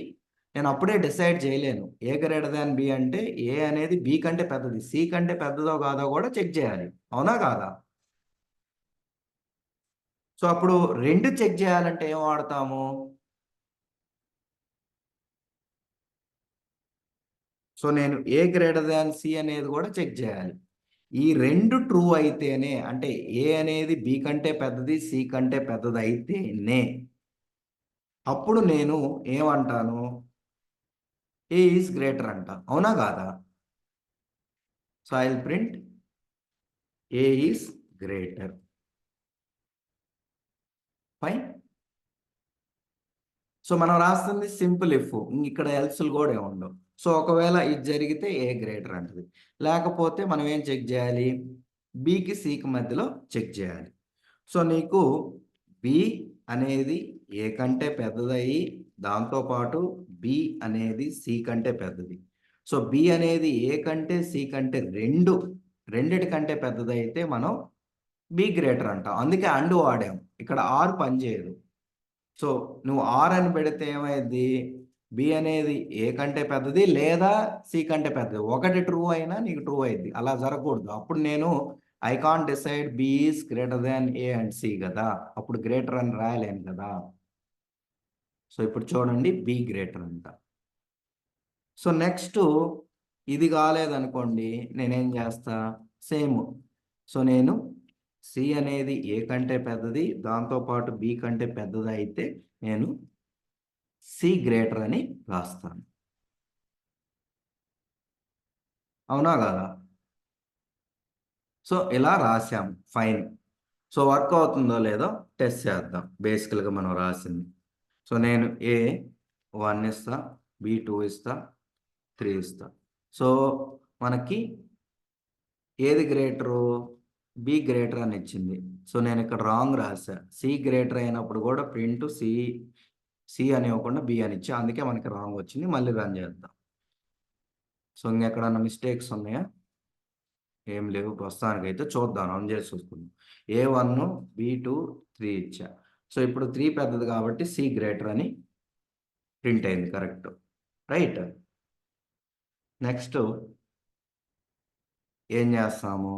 నేను అప్పుడే డిసైడ్ చేయలేను. ఏ గ్రేటర్ దాన్ బి అంటే ఏ అనేది బి కంటే పెద్దది, సి కంటే పెద్దదో కాదో కూడా చెక్ చేయాలి. అవునా కాదా. సో అప్పుడు రెండు చెక్ చేయాలంటే ఏం వాడతాము. సో నేను ఏ గ్రేటర్ దాన్ సి అనేది కూడా చెక్ చేయాలి. ఈ రెండు ట్రూ అయితేనే అంటే ఏ అనేది బి కంటే పెద్దది సి కంటే పెద్దది అయితేనే అప్పుడు నేను ఏమంటాను, ఏ ఈజ్ గ్రేటర్ అంట, అవునా కాదా? So I will print A is greater. Fine. So మనం రాస్తుంది సింపుల్ ఇఫ్, ఇక్కడ ఎల్స్లు కూడా ఏముండవు. సో ఒకవేళ ఇది జరిగితే ఏ గ్రేటర్ అంటది, లేకపోతే మనం ఏం చెక్ చేయాలి, బికి సికి మధ్యలో చెక్ చేయాలి. సో నీకు బి అనేది ఏ కంటే పెద్దదయ్యి దాంతోపాటు బి అనేది సి కంటే పెద్దది. సో బి అనేది ఏ కంటే సి కంటే రెండిటి కంటే పెద్దదైతే మనం బి గ్రేటర్ అంటాం. అందుకే అండ్ వాడాం, ఇక్కడ ఆర్ పనిచేయదు. సో నువ్వు ఆర్ అని పెడితే ఏమైంది, బి అనేది ఏ కంటే పెద్దది లేదా సి కంటే పెద్దది, ఒకటి ట్రూ అయినా నీకు ట్రూ అయింది. అలా జరగకూడదు. అప్పుడు నేను I can't decide B is greater than A and C కదా, అప్పుడు గ్రేటర్ అని రాయలేను కదా. సో ఇప్పుడు చూడండి బి గ్రేటర్ అంట. సో నెక్స్ట్ ఇది కాలేదనుకోండి, నేనేం చేస్తా, సేమ్. సో నేను సి అనేది ఏ కంటే పెద్దది దాంతోపాటు బి కంటే పెద్దది అయితే నేను సి గ్రేటర్ అని రాస్తాను, అవునా కదా? సో ఇలా రాసాం, ఫైన్. సో వర్క్ అవుతుందో లేదో టెస్ట్ చేద్దాం. బేసికల్గా మనం రాసింది. సో నేను ఏ 1 ఇస్తా, బి 2 ఇస్తా, 3 ఇస్తా. సో మనకి ఏది గ్రేటరు, బి గ్రేటర్ అని ఇచ్చింది. సో నేను ఇక్కడ రాంగ్ రాసా, సి గ్రేటర్ అయినప్పుడు కూడా ప్రింట్ సి అని ఇవ్వకుండా బి అని ఇచ్చా, అందుకే మనకి రాంగ్ వచ్చింది. మళ్ళీ రన్ చేద్దాం. సో ఇంకెక్కడన్నా మిస్టేక్స్ ఉన్నాయా? ఏం లేవు ప్రస్తుతానికి. అయితే చూద్దాం, రన్ చేసి చూసుకుందాం. A1 B2 3 ఇచ్చా. సో ఇప్పుడు 3 పెద్దది కాబట్టి సి గ్రేటర్ అని ప్రింట్ అయింది, కరెక్ట్, రైట్. నెక్స్ట్ ఏం చేస్తాము,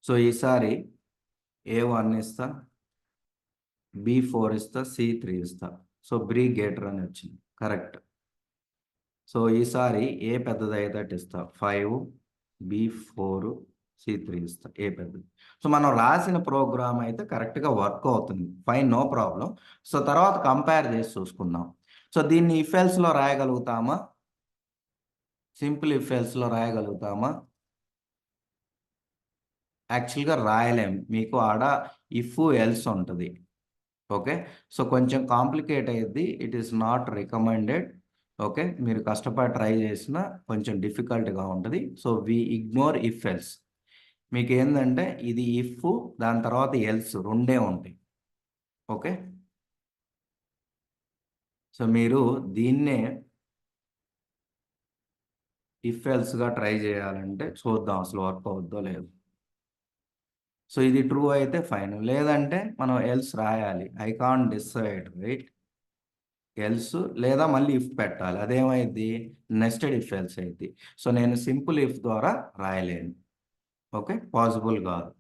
సో ఈసారి A1 ఇస్తా, B4 ఇస్తా, C3 ఇస్తా. సో బి గ్రేటర్ అని వచ్చింది, కరెక్ట్. సో ఈసారి ఏ పెద్దది అయ్యేటట్టు ఇస్తా, 5 B4 C3 ఇస్తా, ఏ పెద్దది. సో మనం రాసిన ప్రోగ్రామ్ అయితే కరెక్ట్గా వర్క్ అవుతుంది, ఫైన్, నో ప్రాబ్లం. సో తర్వాత కంపేర్ చేసి చూసుకుందాం. సో దీన్ని ఇఫ్ ఎల్స్లో రాయగలుగుతామా, సింపుల్ ఇఫ్ ఎల్స్లో రాయగలుగుతామా? యాక్చువల్గా రాయలేం, మీకు ఆడ ఇఫ్ ఎల్స్ ఉంటుంది. ఓకే, సో కొంచెం కాంప్లికేట్ అయ్యింది, it is not recommended. Okay, మీరు కష్టపడి ట్రై చేసినా కొంచెం డిఫికల్ట్గా ఉంటుంది. So we ignore if else. మీకు ఏంటంటే ఇది ఇఫ్, దాని తర్వాత ఎల్స్ రెండే ఉంటాయి. ఓకే, సో మీరు దీన్నే ఇఫ్ ఎల్స్గా ట్రై చేయాలంటే చూద్దాం అసలు వర్క్ అవుద్దో లేదు. సో ఇది ట్రూ అయితే ఫైన్, లేదంటే మనం ఎల్స్ రాయాలి. I can't decide, right, else లేదా మళ్ళీ ఇఫ్ పెట్టాలి. అదేమైంది, నెస్టెడ్ ఇఫ్ ఎల్స్ అయింది. సో నేను సింపుల్ ఇఫ్ ద్వారా రాయలేను. ఓకే, పాసిబుల్ కాదు.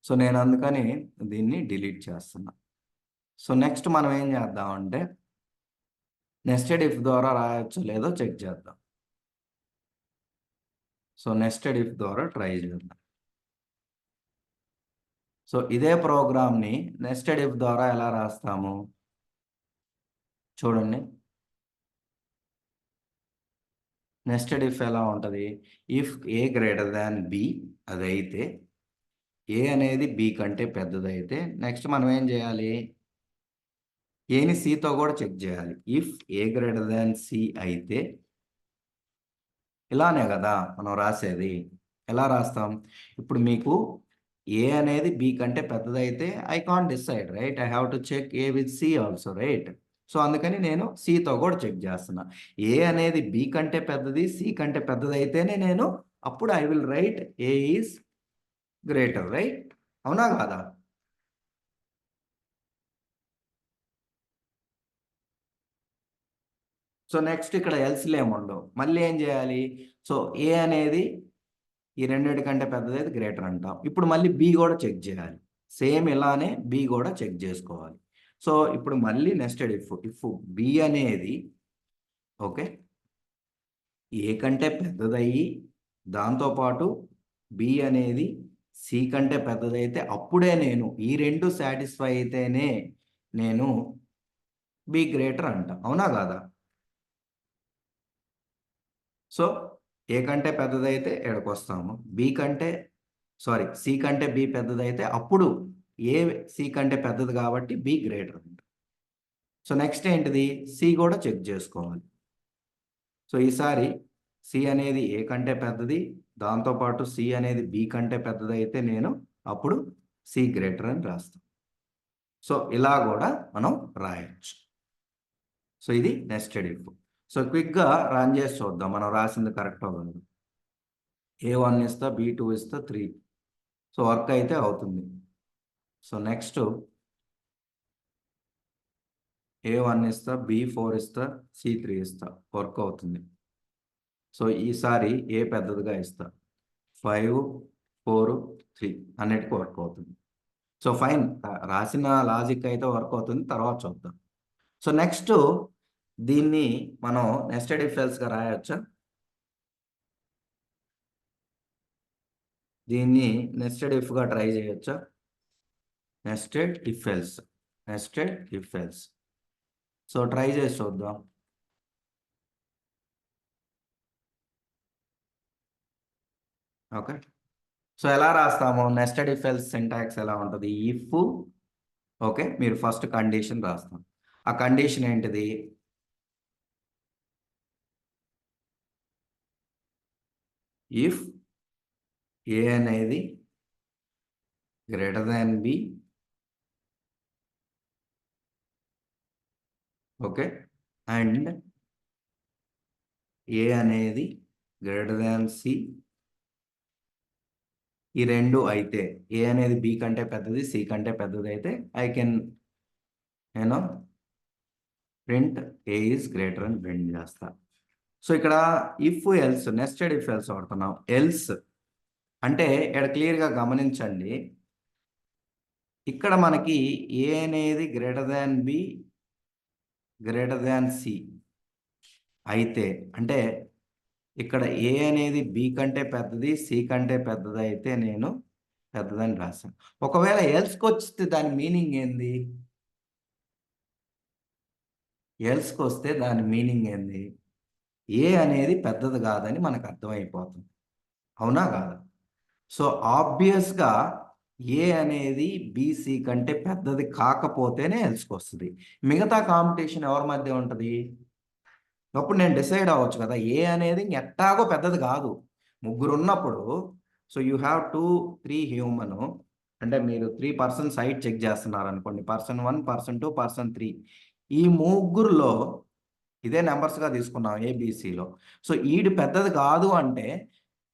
సో నేను అందుకని దీన్ని డిలీట్ చేస్తున్నా. సో నెక్స్ట్ మనం ఏం చేద్దామంటే నెస్టెడ్ ఇఫ్ ద్వారా రాయొచ్చో లేదో చెక్ చేద్దాం. సో నెస్టెడ్ ఇఫ్ ద్వారా ట్రై చేద్దాం. సో ఇదే ప్రోగ్రామ్ని నెస్టెడ్ ఇఫ్ ద్వారా ఎలా రాస్తాము చూడండి. నెస్టెడ్ ఇఫ్ ఎలా ఉంటుంది, if A greater than B అదైతే, ఏ అనేది బి కంటే పెద్దదైతే నెక్స్ట్ మనం ఏం చేయాలి, ఏని సితో కూడా చెక్ చేయాలి. If A greater than C అయితే, ఇలానే కదా మనం రాసేది. ఎలా రాస్తాం, ఇప్పుడు మీకు ఏ అనేది బి కంటే పెద్దదైతే I can't decide, right, I have to check a with c also, right. So అందుకని నేను సితో కూడా చెక్ చేస్తున్నా. ఏ అనేది బి కంటే పెద్దది, సి కంటే పెద్దదైతేనే నేను అప్పుడు I will write A is greater, right, అవునా కాదా? సో నెక్స్ట్ ఇక్కడ ఎల్స్లు ఏముండవు, మళ్ళీ ఏం చేయాలి, సో ఏ అనేది ఈ రెండింటి కంటే పెద్దదైతే గ్రేటర్ అంటాం. ఇప్పుడు మళ్ళీ బి కూడా చెక్ చేయాలి, సేమ్ ఇలానే బి కూడా చెక్ చేసుకోవాలి. సో ఇప్పుడు మళ్ళీ నెస్టెడ్ ఇఫ్ బి అనేది ఓకే ఏ కంటే పెద్దదయ్యి దాంతోపాటు బి అనేది సి కంటే పెద్దదైతే అప్పుడే నేను ఈ రెండు సాటిస్ఫై అయితేనే నేను బి గ్రేటర్ అంట, అవునా కాదా? సో ఏ కంటే పెద్దదైతే ఎక్కడికి వస్తాము, సి కంటే బి పెద్దదైతే అప్పుడు ఏ సి కంటే పెద్దది కాబట్టి బి గ్రేటర్ అంట. సో నెక్స్ట్ ఏంటిది, సి కూడా చెక్ చేసుకోవాలి. సో ఈసారి సి అనేది ఏ కంటే పెద్దది, దాంతోపాటు సి అనేది బి కంటే పెద్దది అయితే నేను అప్పుడు సి గ్రేటర్ అని రాస్తాను. సో ఇలా కూడా మనం రాయొచ్చు. సో ఇది నెస్టెడ్ ఇఫ్. సో క్విక్గా రన్ చేసి చూద్దాం మనం రాసింది కరెక్ట్ అవ్వదు. A1 ఇస్తా, B2 ఇస్తా, 3. సో వర్క్ అయితే అవుతుంది. సో నెక్స్ట్ A1 ఇస్తా, B4 ఇస్తా, C3 ఇస్తా, వర్క్ అవుతుంది. సో ఈసారి ఏ పెద్దదిగా ఇస్తా, 5, 4, 3 అన్నిటికీ వర్క్ అవుతుంది. సో ఫైన్, రాసిన లాజిక్ అయితే వర్క్ అవుతుంది, తర్వాత చూద్దాం. సో నెక్స్ట్ దీన్ని మనం నెస్టెడ్ ఇఫ్ ఎల్స్గా రాయొచ్చా? దీన్ని నెస్టెడ్ ఇఫ్గా ట్రై చేయొచ్చా? Nested if else, nested if else. So try చేసి చూద్దాం. ఓకే, సో ఎలా రాస్తాము, నెస్టెడ్ ఇఫ్ ఎల్స్ సింటాక్స్ ఎలా ఉంటుంది, ఇఫ్, ఓకే, మీరు ఫస్ట్ కండిషన్ రాస్తాం. ఆ కండిషన్ ఏంటిది, ఇఫ్ ఏ అనేది greater than B, okay, and A అనేది గ్రేటర్ దాన్ సి, ఈ రెండు అయితే, ఏ అనేది బి కంటే పెద్దది, సి కంటే పెద్దది అయితే ఐ కెన్ నేను ప్రింట్ ఏ ఈజ్ గ్రేటర్ అని ప్రింట్ చేస్తా. సో ఇక్కడ if else, nested if else వాడుతున్నాం. ఎల్స్ అంటే ఇక్కడ క్లియర్గా గమనించండి, ఇక్కడ మనకి ఏ అనేది greater than B, greater than C అయితే, అంటే ఇక్కడ ఏ అనేది బి కంటే పెద్దది, సి కంటే పెద్దది అయితే నేను పెద్దదని రాశాను. ఒకవేళ ఎల్స్కి వస్తే దాని మీనింగ్ ఏంది, ఎల్స్కి వస్తే దాని మీనింగ్ ఏంది, ఏ అనేది పెద్దది కాదని మనకు అర్థమైపోతుంది, అవునా కాదా? సో ఆబ్వియస్గా ఏ అనేది బీసీ కంటే పెద్దది కాకపోతేనే ఎల్స్కి వస్తుంది. మిగతా కాంపిటీషన్ ఎవరి మధ్య ఉంటుంది, అప్పుడు నేను డిసైడ్ అవ్వచ్చు కదా, ఏ అనేది ఎట్టాగో పెద్దది కాదు. ముగ్గురు ఉన్నప్పుడు, సో యూ హ్యావ్ 2, 3 హ్యూమన్, అంటే మీరు 3 పర్సన్స్ హైట్ చెక్ చేస్తున్నారు అనుకోండి, పర్సన్ 1, పర్సన్ 2, పర్సన్ 3. ఈ ముగ్గురులో ఇదే నెంబర్స్గా తీసుకున్నాం ఏబిసిలో. సో ఈడు పెద్దది కాదు అంటే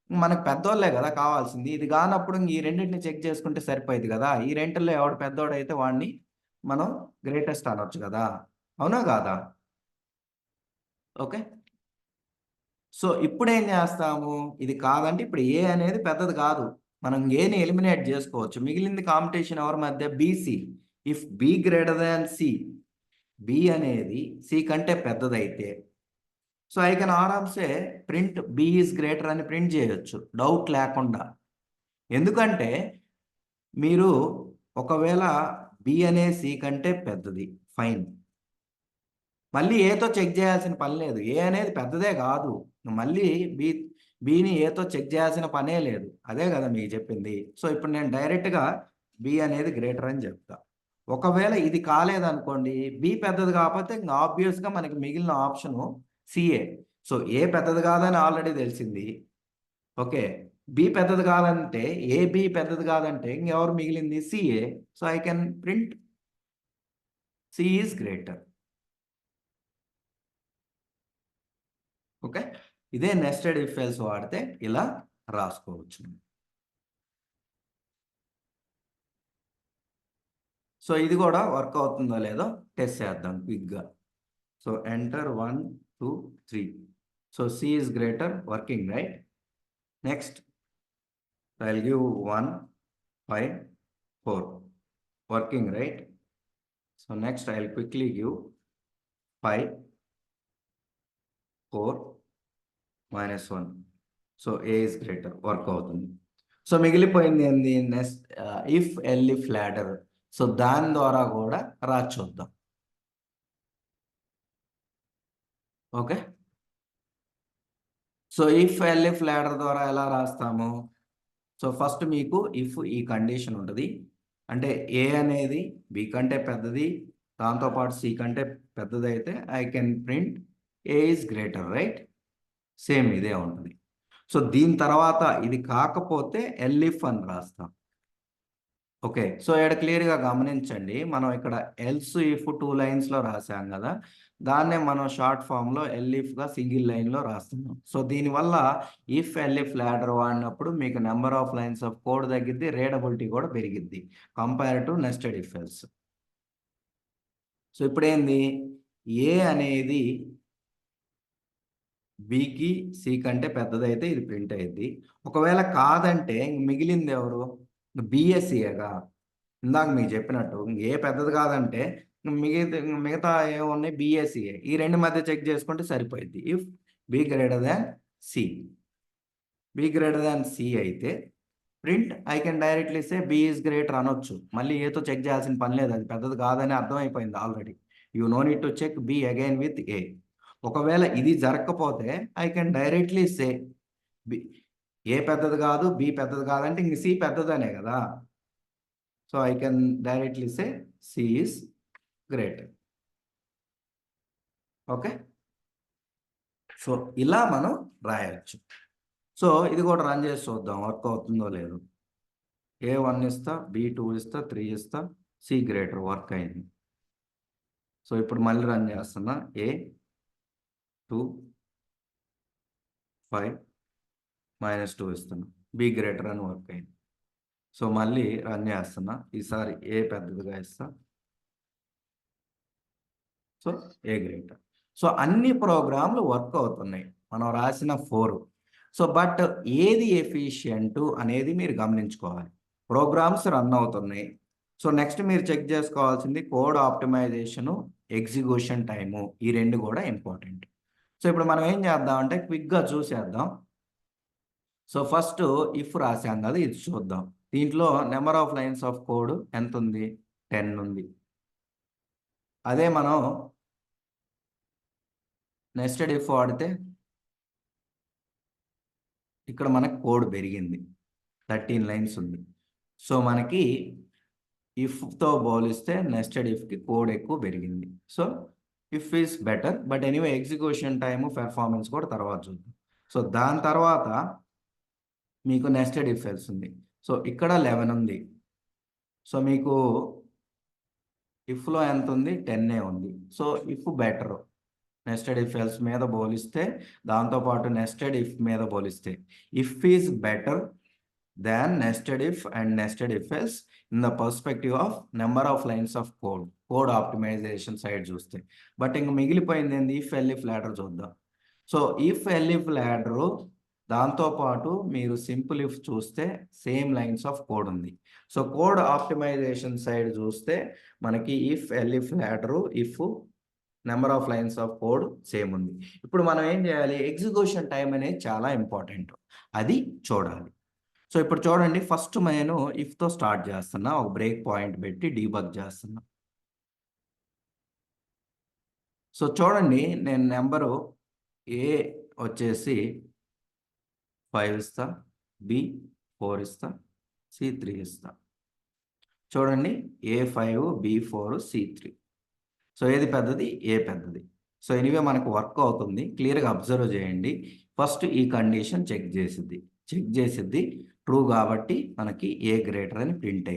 మనకు పెద్దోళ్ళే కదా కావాల్సింది. ఇది కానప్పుడు ఈ రెండింటిని చెక్ చేసుకుంటే సరిపోయింది కదా. ఈ రెంటిల్లో ఎవడు పెద్దోడైతే వాడిని మనం గ్రేటెస్ట్ అనొచ్చు కదా, అవునా కాదా? ఓకే, సో ఇప్పుడు ఏం చేస్తాము, ఇది కాదంటే ఇప్పుడు ఏ అనేది పెద్దది కాదు, మనం ఏని ఎలిమినేట్ చేసుకోవచ్చు. మిగిలింది కాంపిటీషన్ ఎవరి మధ్య, BC. If B greater than C, B అనేది సి కంటే పెద్దదైతే, సో ఐ కెన్ ఆరామ్సే ప్రింట్ బి ఈజ్ గ్రేటర్ అని ప్రింట్ చేయొచ్చు డౌట్ లేకుండా. ఎందుకంటే మీరు ఒకవేళ బి అనే సి కంటే పెద్దది, ఫైన్, మళ్ళీ ఏతో చెక్ చేయాల్సిన పని లేదు, ఏ అనేది పెద్దదే కాదు, మళ్ళీ బిని ఏతో చెక్ చేయాల్సిన పనే లేదు, అదే కదా మీకు చెప్పింది. సో ఇప్పుడు నేను డైరెక్ట్గా బి అనేది గ్రేటర్ అని చెప్తా. ఒకవేళ ఇది కాలేదనుకోండి, బి పెద్దది కాకపోతే ఇంకా ఆబ్వియస్గా మనకి మిగిలిన ఆప్షను సిఏ. సో ఏ పెద్దది కాదని ఆల్రెడీ తెలిసింది, ఓకే, బి పెద్దది కాదంటే, ఏ బి పెద్దది కాదంటే ఇంకెవరు మిగిలింది, సిఏ. So I can print C is greater. Okay, ఇదే నెస్టెడ్ ఇఫ్ ఎల్స్ వాడితే ఇలా రాసుకోవచ్చు. సో ఇది కూడా వర్క్ అవుతుందో లేదో టెస్ట్ చేద్దాం క్విక్గా. So enter 1, 2, 3. So C is greater, working right. Next I'll give 1, 5, 4, working right. So next I'll quickly give 5, 4, -1. So A is greater, work అవుతుంది. సో మిగిలిపోయింది ఏంది, next if elif ladder. So దాని ద్వారా కూడా రాసి చూద్దాం. Okay, so if elif ladder ద్వారా ఎలా రాస్తాము? సో ఫస్ట్ మీకు ఇఫ్ ఈ కండిషన్ ఉంటుంది, అంటే ఏ అనేది బి కంటే పెద్దది, దాంతోపాటు సి కంటే పెద్దది అయితే I can print A is greater, right? Same ఇదే ఉంటుంది. సో దీని తర్వాత ఇది కాకపోతే ఎల్ఇఫ్ అని రాస్తాం. ఓకే, సో ఇక్కడ క్లియర్గా గమనించండి, మనం ఇక్కడ ఎల్స్ ఇఫ్ 2 లైన్స్లో రాసాం కదా, దాన్నే మనం షార్ట్ ఫామ్లో ఎల్ఇఫ్గా సింగిల్ లైన్లో రాస్తున్నాం. సో దీనివల్ల ఇఫ్ ఎల్ఇఫ్ లాడర్ వాడినప్పుడు మీకు number of lines of code తగ్గిద్ది, రీడబిలిటీ కూడా పెరిగిద్ది compare to nested if else. So ఇప్పుడు ఏంది, ఏ అనేది బికి సి కంటే పెద్దదైతే ఇది ప్రింట్ అయ్యింది. ఒకవేళ కాదంటే మిగిలింది ఎవరు? బిఎస్సిఏగా. ఇందాక మీకు చెప్పినట్టు ఏ పెద్దది కాదంటే మిగతా ఏమున్నాయి, బిఎస్సిఏ. ఈ రెండు మధ్య చెక్ చేసుకుంటే సరిపోయింది. If B greater than C, B greater than C అయితే print I can directly say B is greater అనొచ్చు. మళ్ళీ ఏతో చెక్ చేయాల్సిన పని లేదు, అది పెద్దది కాదని అర్థమైపోయింది already. You know need to check B again with A. ఒకవేళ ఇది జరగకపోతే I can directly say B, A పెద్దది కాదు బి పెద్దది కాదంటే ఇంక సి పెద్దదనే కదా. So I can directly say C is greater. Okay, so ఇలా మనం రాయొచ్చు. సో ఇది కూడా రన్ చేసి చూద్దాం వర్క్ అవుతుందో లేదో. A1 ఇస్తా, B2 ఇస్తా, 3 ఇస్తా, సి గ్రేటర్, వర్క్ అయింది. సో ఇప్పుడు మళ్ళీ రన్ చేస్తున్నా, A2 5 -2 ఇస్తున్నా, బి గ్రేటర్ అని వర్క్ అయింది. సో మళ్ళీ రన్ చేస్తున్నా, ఈసారి ఏ పెద్దదిగా ఇస్తా, సో ఏ గ్రేటర్. సో అన్ని ప్రోగ్రాంలు వర్క్ అవుతున్నాయి, మనం రాసిన 4. సో బట్ ఏది ఎఫిషియంట్ అనేది మీరు గమనించుకోవాలి. ప్రోగ్రామ్స్ రన్ అవుతున్నాయి. సో నెక్స్ట్ మీరు చెక్ చేసుకోవాల్సింది కోడ్ ఆప్టిమైజేషను, ఎగ్జిక్యూషన్ టైము, ఈ రెండు కూడా ఇంపార్టెంట్. సో ఇప్పుడు మనం ఏం చేద్దాం అంటే క్విక్గా చూసేద్దాం. సో ఫస్ట్ ఇఫ్ రాసాం కదా, ఇది చూద్దాం. దీంట్లో number of lines of code ఎంత ఉంది? 10 ఉంది. అదే మనం నెస్టెడ్ ఇఫ్ వాడితే ఇక్కడ మనకు కోడ్ పెరిగింది, 13 లైన్స్ ఉంది. సో మనకి ఇఫ్తో పోలిస్తే నెస్టెడ్ ఇఫ్కి కోడ్ ఎక్కువ పెరిగింది. So if is better, but anyway execution time, performance కూడా తర్వాత చూద్దాం. సో దాని తర్వాత మీకు నెస్టెడ్ ఇఫ్ ఎల్స్ ఉంది. సో ఇక్కడ 11 ఉంది. సో మీకు ఇఫ్లో ఎంత ఉంది? 10 ఉంది. So if better nested if else మీద పోలిస్తే, దాంతోపాటు నెస్టెడ్ ఇఫ్ మీద పోలిస్తే if is better than nested if and nested if else in the perspective of number of lines of code optimisation side చూస్తే. బట్ ఇంక మిగిలిపోయింది ఏంది? ఇఫ్ ఎల్ఇఫ్ లాడర్ చూద్దాం. సో ఇఫ్ ఎల్ఇఫ్ లాడరు దాంతోపాటు మీరు సింపుల్ ఇఫ్ చూస్తే సేమ్ లైన్స్ ఆఫ్ కోడ్ ఉంది. సో కోడ్ ఆప్టిమైజేషన్ సైడ్ చూస్తే మనకి if elif ladder, if number of lines of code same ఉంది. ఇప్పుడు మనం ఏం చేయాలి? ఎగ్జిక్యూషన్ టైం అనేది చాలా ఇంపార్టెంట్, అది చూడాలి. సో ఇప్పుడు చూడండి, ఫస్ట్ నేను ఇఫ్తో స్టార్ట్ చేస్తున్నా, ఒక బ్రేక్ పాయింట్ పెట్టి డీబగ్ చేస్తున్నా. సో చూడండి, నేను నెంబరు ఏ వచ్చేసి 5 ఇస్తా, బి 4 ఇస్తా, సి 3 ఇస్తా. చూడండి, A5, B4, C3. సో ఏది పెద్దది? ఏ పెద్దది. సో ఎనీవే మనకు వర్క్ అవుతుంది, క్లియర్గా అబ్జర్వ్ చేయండి. ఫస్ట్ ఈ కండిషన్ చెక్ చేసిద్ది ట్రూ కాబట్టి మనకి ఏ గ్రేటర్ అని ప్రింట్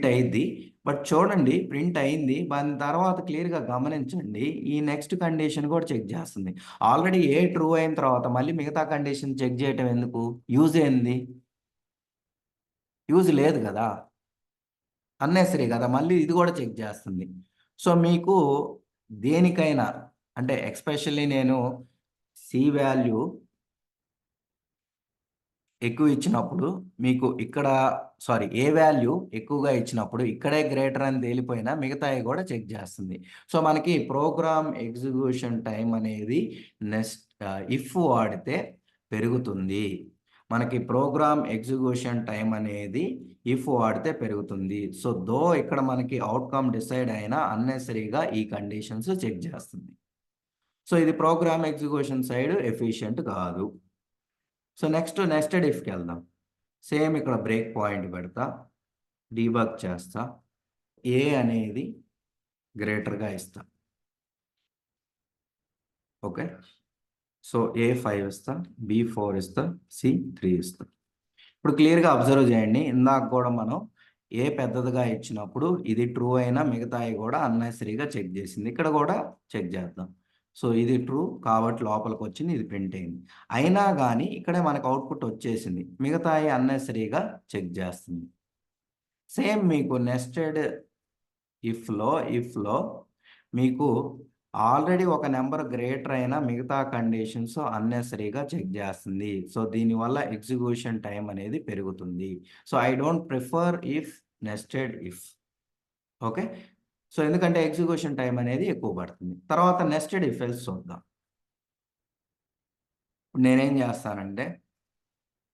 అయింది. బట్ చూడండి, ప్రింట్ అయింది, దాని తర్వాత క్లియర్గా గమనించండి, ఈ నెక్స్ట్ కండిషన్ కూడా చెక్ చేస్తుంది. ఆల్రెడీ ఏ ట్రూ అయిన తర్వాత మళ్ళీ మిగతా కండిషన్ చెక్ చేయటం ఎందుకు? యూజ్ ఏంది? యూజ్ లేదు కదా, అన్నెసరీ కదా. మళ్ళీ ఇది కూడా చెక్ చేస్తుంది. సో మీకు దేనికైనా, అంటే ఎక్స్పెషల్లీ నేను సి వాల్యూ ఎక్కువ ఇచ్చినప్పుడు మీకు ఇక్కడ, సారీ, ఏ వాల్యూ ఎక్కువగా ఇచ్చినప్పుడు ఇక్కడే గ్రేటర్ అని తేలిపోయినా మిగతాయి కూడా చెక్ చేస్తుంది. సో మనకి ప్రోగ్రామ్ ఎగ్జిక్యూషన్ టైం అనేది ఇఫ్ వాడితే పెరుగుతుంది. మనకి ప్రోగ్రామ్ ఎగ్జిక్యూషన్ టైం అనేది ఇఫ్ వాడితే పెరుగుతుంది. సో దో ఇక్కడ మనకి అవుట్కమ్ డిసైడ్ అయినా అన్నెసరీగా ఈ కండిషన్స్ చెక్ చేస్తుంది. సో ఇది ప్రోగ్రామ్ ఎగ్జిక్యూషన్ సైడ్ ఎఫిషియెంట్ కాదు. సో నెక్స్ట్ నెస్టెడ్ ఇఫ్కి వెళ్దాం. సేమ్ ఇక్కడ బ్రేక్ పాయింట్ పెడతా, డీబగ్ చేస్తా, ఏ అనేది గ్రేటర్గా ఇస్తా. ఓకే, సో ఏ 5 ఇస్తా, బి 4 ఇస్తా, సి 3 ఇస్తా. ఇప్పుడు క్లియర్గా అబ్జర్వ్ చేయండి, ఇందాక కూడా మనం ఏ పెద్దదిగా ఇచ్చినప్పుడు ఇది ట్రూ అయినా మిగతాయి కూడా అన్నెసరీగా చెక్ చేసింది. ఇక్కడ కూడా చెక్ చేద్దాం. సో ఇది ట్రూ కాబట్టి లోపలికి వచ్చింది, ఇది ప్రింట్ అయింది. అయినా కానీ ఇక్కడే మనకు అవుట్పుట్ వచ్చేసింది, మిగతాయి అన్నెసరీగా చెక్ చేస్తుంది. సేమ్ మీకు నెస్టెడ్ ఇఫ్లో మీకు ఆల్రెడీ ఒక నెంబర్ గ్రేటర్ అయినా మిగతా కండిషన్స్ అన్నెసరీగా చెక్ చేస్తుంది. సో దీనివల్ల ఎగ్జిక్యూషన్ టైం అనేది పెరుగుతుంది. So I don't prefer if nested if. Okay, so ఎందుకంటే ఎగ్జిక్యూషన్ టైం అనేది ఎక్కువ పడుతుంది. తర్వాత నెస్టెడ్ ఇఫ్ ఎల్స్ చూద్దాం. ఇప్పుడు నేనేం చేస్తానంటే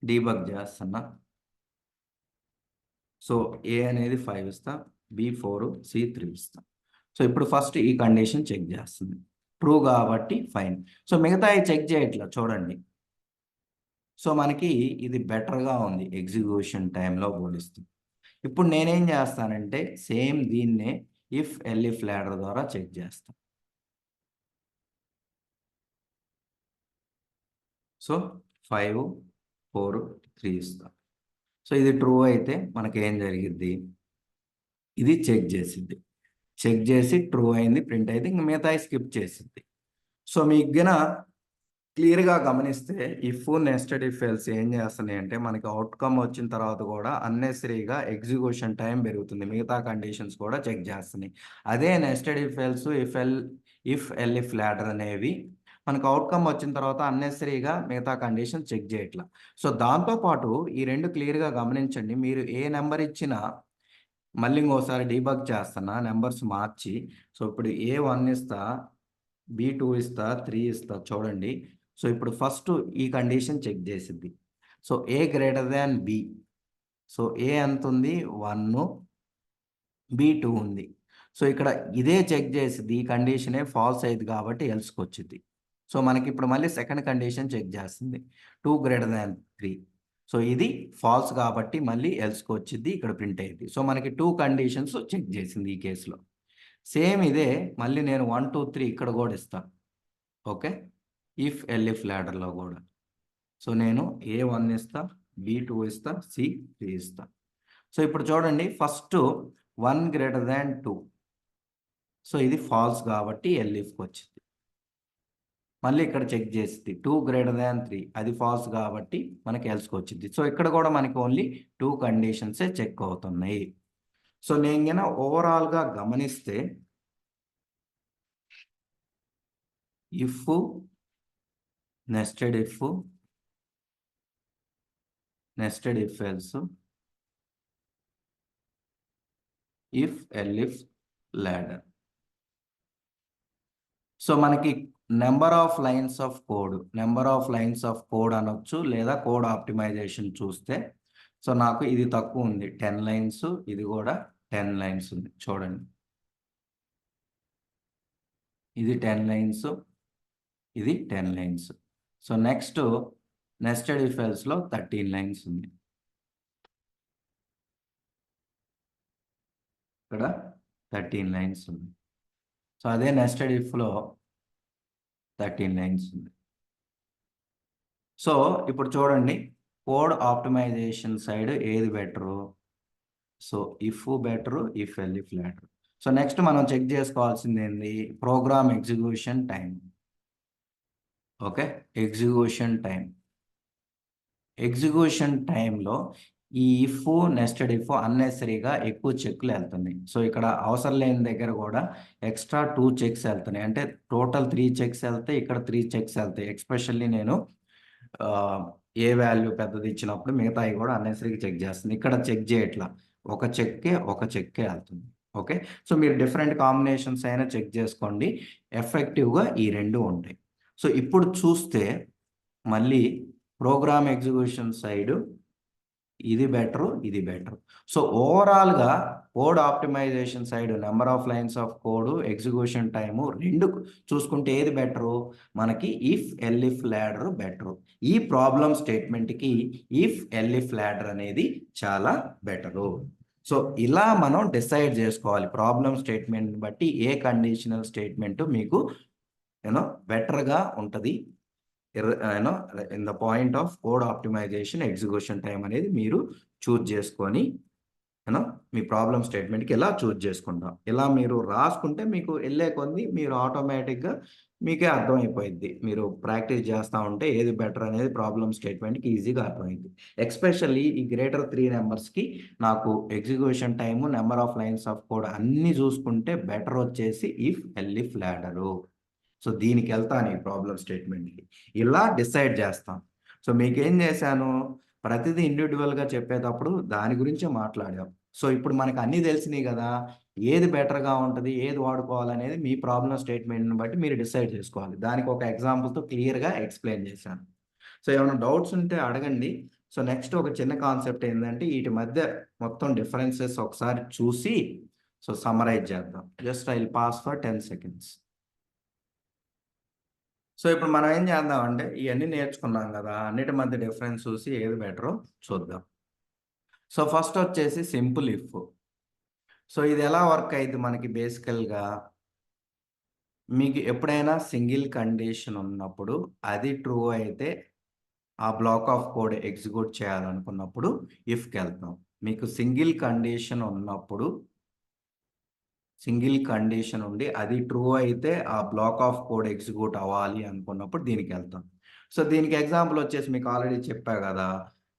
డీబగ్ చేస్తున్నా. సో ఏ అనేది 5 ఇస్తా, బి 4, సి 3 ఇస్తా. సో ఇప్పుడు ఫస్ట్ ఈ కండిషన్ చెక్ చేస్తుంది, ట్రూ కాబట్టి ఫైన్. సో మిగతా చెక్ చేయట్లా చూడండి. సో మనకి ఇది బెటర్గా ఉంది ఎగ్జిక్యూషన్ టైంలో పోలిస్తుంది. ఇప్పుడు నేనేం చేస్తానంటే సేమ్ దీన్నే ఇఫ్ ఎల్ఇఫ్ లాడర్ ద్వారా చెక్ చేస్తాను. సో 5, 4, 3 ఇస్తాం. సో ఇది ట్రూ అయితే మనకి ఏం జరిగిద్ది, ఇది చెక్ చేసిద్ది. చెక్ చేసి ట్రూ అయింది, ప్రింట్ అయితే ఇంక మిగతా స్కిప్ చేసిద్ది. సో మీకు గన క్లియర్గా గమనిస్తే ఇఫ్ నెస్టెడ్ ఇఫ్ ఎల్స్ ఏం చేస్తున్నాయి అంటే మనకి అవుట్కమ్ వచ్చిన తర్వాత కూడా అన్నెసరీగా ఎగ్జిక్యూషన్ టైం పెరుగుతుంది, మిగతా కండిషన్స్ కూడా చెక్ చేస్తున్నాయి. అదే nested if else if elif ladder అనేవి మనకు అవుట్కమ్ వచ్చిన తర్వాత అన్నెసరీగా మిగతా కండిషన్ చెక్ చేయట్లా. సో దాంతోపాటు ఈ రెండు క్లియర్గా గమనించండి. మీరు ఏ నెంబర్ ఇచ్చినా మళ్ళీ ఇంకోసారి డీబగ్ చేస్తున్నా నెంబర్స్ మార్చి. సో ఇప్పుడు A1 ఇస్తా, B2 ఇస్తా, 3 ఇస్తా చూడండి. సో ఇప్పుడు ఫస్ట్ ఈ కండిషన్ చెక్ చేసిద్ది. So A greater than B. So A ఎంత ఉంది, 1, B2 ఉంది. సో ఇక్కడ ఇదే చెక్ చేసిద్ది, ఈ కండిషనే ఫాల్స్ అయింది కాబట్టి ఎల్స్కి వచ్చింది. సో మనకి ఇప్పుడు మళ్ళీ సెకండ్ కండిషన్ చెక్ చేస్తుంది, 2 గ్రేటర్ దాన్ 3. సో ఇది ఫాల్స్ కాబట్టి మళ్ళీ ఎల్స్కి వచ్చింది, ఇక్కడ ప్రింట్ అయ్యింది. సో మనకి 2 కండిషన్స్ చెక్ చేసింది ఈ కేసులో. సేమ్ ఇదే మళ్ళీ నేను 1, 2, 3 ఇక్కడ కూడా ఇస్తాను. ఓకే, ఇఫ్ ఎల్ఇఫ్ లాడర్లో కూడా. సో నేను A1 ఇస్తా, B2 ఇస్తా, C3 ఇస్తా. సో ఇప్పుడు చూడండి ఫస్ట్ 1 గ్రేటర్ దాన్ 2. సో ఇది ఫాల్స్ కాబట్టి ఎల్ఇఫ్కి వచ్చింది. మళ్ళీ ఇక్కడ చెక్ చేసింది 2 గ్రేటర్ దాన్ 3, అది ఫాల్స్ కాబట్టి మనకి ఎల్స్కి వచ్చింది. సో ఇక్కడ కూడా మనకి ఓన్లీ 2 కండిషన్సే చెక్ అవుతున్నాయి. సో నేను కన్నా ఓవరాల్గా గమనిస్తే if nested if nested if else if elif ladder. So మనకి number of lines of code అనొచ్చు, లేదా కోడ్ ఆప్టిమైజేషన్ చూస్తే సో నాకు ఇది తక్కువ ఉంది, 10 లైన్స్, ఇది కూడా 10 లైన్స్ ఉంది చూడండి. ఇది 10 లైన్స్, ఇది 10 lines. So next nested if ఎల్స్లో 13 లైన్స్ ఉంది, ఇక్కడ 13 లైన్స్ ఉంది. సో అదే నెస్టెడ్ ఇఫ్లో 13 లైన్స్ ఉంది. సో ఇప్పుడు చూడండి కోడ్ ఆప్టిమైజేషన్ సైడ్ ఏది better, so if better, if elif ladder. So next మనం చెక్ చేసుకోవాల్సింది ఏంది, program execution time. Okay, execution టైంలో ఈ ఇఫ్ నెస్టెడ్ ఇఫ్ అన్నెసరీగా ఎక్కువ చెక్లు వెళ్తున్నాయి. సో ఇక్కడ అవసరం లేని దగ్గర కూడా ఎక్స్ట్రా 2 చెక్స్ వెళ్తున్నాయి, అంటే టోటల్ 3 చెక్స్ వెళ్తాయి, ఇక్కడ 3 చెక్స్ వెళ్తాయి. ఎక్స్పెషల్లీ నేను ఏ వాల్యూ పెద్దది ఇచ్చినప్పుడు మిగతాయి కూడా అన్నెసరీగా చెక్ చేస్తుంది. ఇక్కడ చెక్ చేయట్లా, ఒక చెక్కే వెళ్తుంది. ఓకే, సో మీరు డిఫరెంట్ కాంబినేషన్స్ అయినా చెక్ చేసుకోండి, ఎఫెక్టివ్గా ఈ రెండు ఉంటాయి. సో ఇప్పుడు చూస్తే మళ్ళీ ప్రోగ్రామ్ ఎగ్జిక్యూషన్ సైడ్ ఇది బెటర్, ఇది బెటర్. సో ఓవరాల్గా code optimisation side number of lines of code, execution time రెండు చూసుకుంటే ఏది బెటరు? మనకి ఇఫ్ ఎల్ఇఫ్ ల్యాడర్ బెటరు. ఈ ప్రాబ్లం స్టేట్మెంట్కి ఇఫ్ ఎల్ఇఫ్ ల్యాడర్ అనేది చాలా బెటరు. సో ఇలా మనం డిసైడ్ చేసుకోవాలి ప్రాబ్లం స్టేట్మెంట్ బట్టి ఏ కండిషనల్ స్టేట్మెంట్ మీకు బెటర్గా ఉంటుంది in the point of code optimization execution time అనేది మీరు చూజ్ చేసుకొని మీ ప్రాబ్లం స్టేట్మెంట్కి ఇలా చూజ్ చేసుకుంటాం. ఇలా మీరు రాసుకుంటే మీకు వెళ్ళే కొద్ది మీరు ఆటోమేటిక్గా మీకే అర్థమైపోయింది. మీరు ప్రాక్టీస్ చేస్తూ ఉంటే ఏది బెటర్ అనేది ప్రాబ్లం స్టేట్మెంట్కి ఈజీగా అర్థమైంది. ఎస్పెషల్లీ ఈ గ్రేటర్ 3 నెంబర్స్కి నాకు execution time, number of lines of code అన్నీ చూసుకుంటే బెటర్ వచ్చేసి ఇఫ్ ఎల్ఇఫ్ ల్యాడరు. సో దీనికి వెళ్తాను ఈ ప్రాబ్లం స్టేట్మెంట్కి, ఇలా డిసైడ్ చేస్తాం. సో మీకేం చేశాను, ప్రతిదీ ఇండివిజువల్గా చెప్పేటప్పుడు దాని గురించే మాట్లాడాం. సో ఇప్పుడు మనకు అన్నీ తెలిసినాయి కదా, ఏది బెటర్గా ఉంటుంది, ఏది వాడుకోవాలనేది మీ ప్రాబ్లం స్టేట్మెంట్ని బట్టి మీరు డిసైడ్ చేసుకోవాలి. దానికి ఒక ఎగ్జాంపుల్తో క్లియర్గా ఎక్స్ప్లెయిన్ చేశాను. సో ఏమైనా డౌట్స్ ఉంటే అడగండి. సో నెక్స్ట్ ఒక చిన్న కాన్సెప్ట్ ఏంటంటే వీటి మధ్య మొత్తం డిఫరెన్సెస్ ఒకసారి చూసి సో సమ్మరైజ్ చేద్దాం. Just I will pass for 10 seconds. So ఇప్పుడు మనం ఏం చేద్దాం అంటే ఇవన్నీ నేర్చుకున్నాం కదా, అన్నిటి మధ్య డిఫరెన్స్ చూసి ఏది బెటరో చూద్దాం. సో ఫస్ట్ వచ్చేసి సింపుల్ ఇఫ్. సో ఇది ఎలా వర్క్ అయింది మనకి బేసికల్గా, మీకు ఎప్పుడైనా సింగిల్ కండిషన్ ఉన్నప్పుడు అది ట్రూ అయితే ఆ బ్లాక్ ఆఫ్ కోడ్ ఎగ్జిక్యూట్ చేయాలనుకున్నప్పుడు ఇఫ్కి వెళ్తాం. మీకు సింగిల్ కండిషన్ ఉన్నప్పుడు, సింగిల్ కండిషన్ ఉండి అది ట్రూ అయితే ఆ బ్లాక్ ఆఫ్ కోడ్ ఎగ్జిక్యూట్ అవ్వాలి అనుకున్నప్పుడు దీనికి వెళ్తాం. సో దీనికి ఎగ్జాంపుల్ వచ్చేసి మీకు ఆల్రెడీ చెప్పా కదా,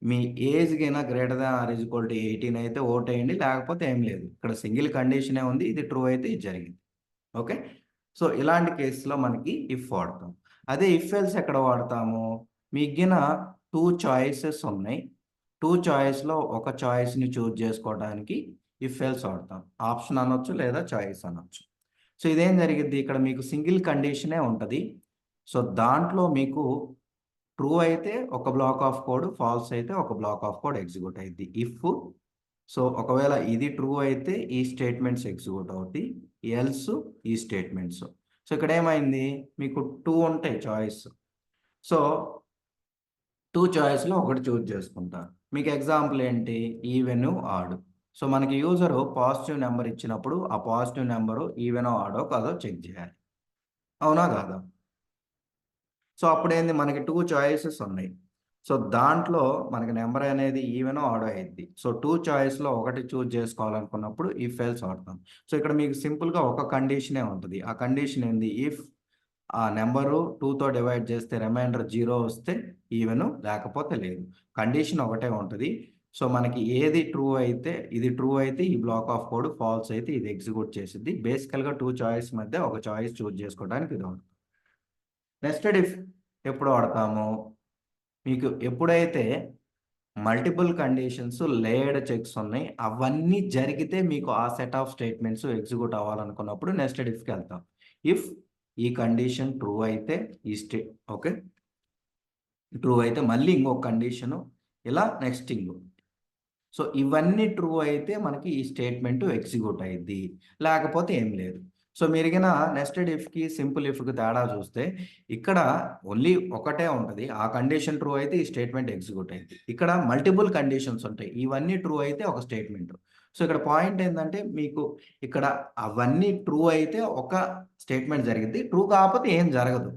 మీ ఏజ్ కినా greater than or equal to 18 అయితే ఓట్ వేయండి, లేకపోతే ఏం లేదు. ఇక్కడ సింగిల్ కండిషనే ఉంది, ఇది ట్రూ అయితే ఇది జరిగింది. ఓకే, సో ఇలాంటి కేసులో మనకి ఇఫ్ వాడతాం. అదే ఇఫ్ ఎల్స్ ఎక్కడ వాడతాము, మిగిలిన 2 చాయిసెస్ ఉన్నాయి, 2 చాయిస్లో ఒక చాయిస్ని చూజ్ చేసుకోవడానికి ఇఫ్ ఎల్స్ వాడతాం. ఆప్షన్ అనొచ్చు లేదా చాయిస్ అనొచ్చు. సో ఇదేం జరిగింది, ఇక్కడ మీకు సింగిల్ కండిషనే ఉంటుంది. సో దాంట్లో మీకు ట్రూ అయితే ఒక బ్లాక్ ఆఫ్ కోడ్, ఫాల్స్ అయితే ఒక బ్లాక్ ఆఫ్ కోడ్ ఎగ్జిక్యూట్ అయింది ఇఫ్. సో ఒకవేళ ఇది ట్రూ అయితే ఈ స్టేట్మెంట్స్ ఎగ్జిక్యూట్ అవుతాయి, ఎల్స్ ఈ స్టేట్మెంట్స్. సో ఇక్కడ ఏమైంది, మీకు 2 ఉంటాయి చాయిస్. సో 2 చాయిస్లో ఒకటి చూజ్ చేసుకుంటారు. మీకు ఎగ్జాంపుల్ ఏంటి, ఈవెన్ ఆడ్. సో మనకి యూజరు పాజిటివ్ నెంబర్ ఇచ్చినప్పుడు ఆ పాజిటివ్ నెంబరు ఈవెనో ఆడో కాదో చెక్ చేయాలి, అవునా కాదా? సో అప్పుడేంది, మనకి 2 చాయిసెస్ ఉన్నాయి. సో దాంట్లో మనకి నెంబర్ అనేది ఈవెనో ఆడో అయింది. సో 2 చాయిస్లో ఒకటి చూజ్ చేసుకోవాలనుకున్నప్పుడు ఇఫ్ ఎల్స్ వాడతాం. సో ఇక్కడ మీకు సింపుల్గా ఒక కండిషనే ఉంటుంది. ఆ కండిషన్ ఏంది, ఇఫ్ ఆ నెంబరు 2తో డివైడ్ చేస్తే రిమైండర్ 0 వస్తే ఈవెను, లేకపోతే లేదు. కండిషన్ ఒకటే ఉంటుంది. సో మనకి ఏది ట్రూ అయితే, ఇది ట్రూ అయితే ఈ బ్లాక్ ఆఫ్ కోడ్, ఫాల్స్ అయితే ఇది ఎగ్జిక్యూట్ చేసింది. బేసికల్గా 2 చాయిస్ మధ్య ఒక చాయిస్ చూజ్ చేసుకోవడానికి ఇది ఉంటుంది. నెస్టెడ్ ఇఫ్ ఎప్పుడు వాడతాము, మీకు ఎప్పుడైతే మల్టిపుల్ కండిషన్స్, లేయర్డ్ చెక్స్ ఉన్నాయి, అవన్నీ జరిగితే మీకు ఆ సెట్ ఆఫ్ స్టేట్మెంట్స్ ఎగ్జిక్యూట్ అవ్వాలనుకున్నప్పుడు నెస్టెడ్ ఇఫ్కి వెళ్తాం. ఇఫ్ ఈ కండిషన్ ట్రూ అయితే ఈ ఓకే, ట్రూ అయితే మళ్ళీ ఇంకొక కండిషను, ఇలా నెక్స్ట్ ఇంకో. సో ఇవన్నీ ట్రూ అయితే మనకి ఈ స్టేట్మెంట్ ఎగ్జిక్యూట్ అయ్యిద్ది, లేకపోతే ఏం లేదు. సో మీరుగిన నెస్టెడ్ ఇఫ్కి సింపుల్ ఇఫ్కి తేడా చూస్తే ఇక్కడ ఓన్లీ ఒకటే ఉంటుంది, ఆ కండిషన్ ట్రూ అయితే ఈ స్టేట్మెంట్ ఎగ్జిక్యూట్ అయింది. ఇక్కడ మల్టిపుల్ కండిషన్స్ ఉంటాయి, ఇవన్నీ ట్రూ అయితే ఒక స్టేట్మెంట్. సో ఇక్కడ పాయింట్ ఏంటంటే మీకు ఇక్కడ అవన్నీ ట్రూ అయితే ఒక స్టేట్మెంట్ జరిగింది, ట్రూ కాకపోతే ఏం జరగదు.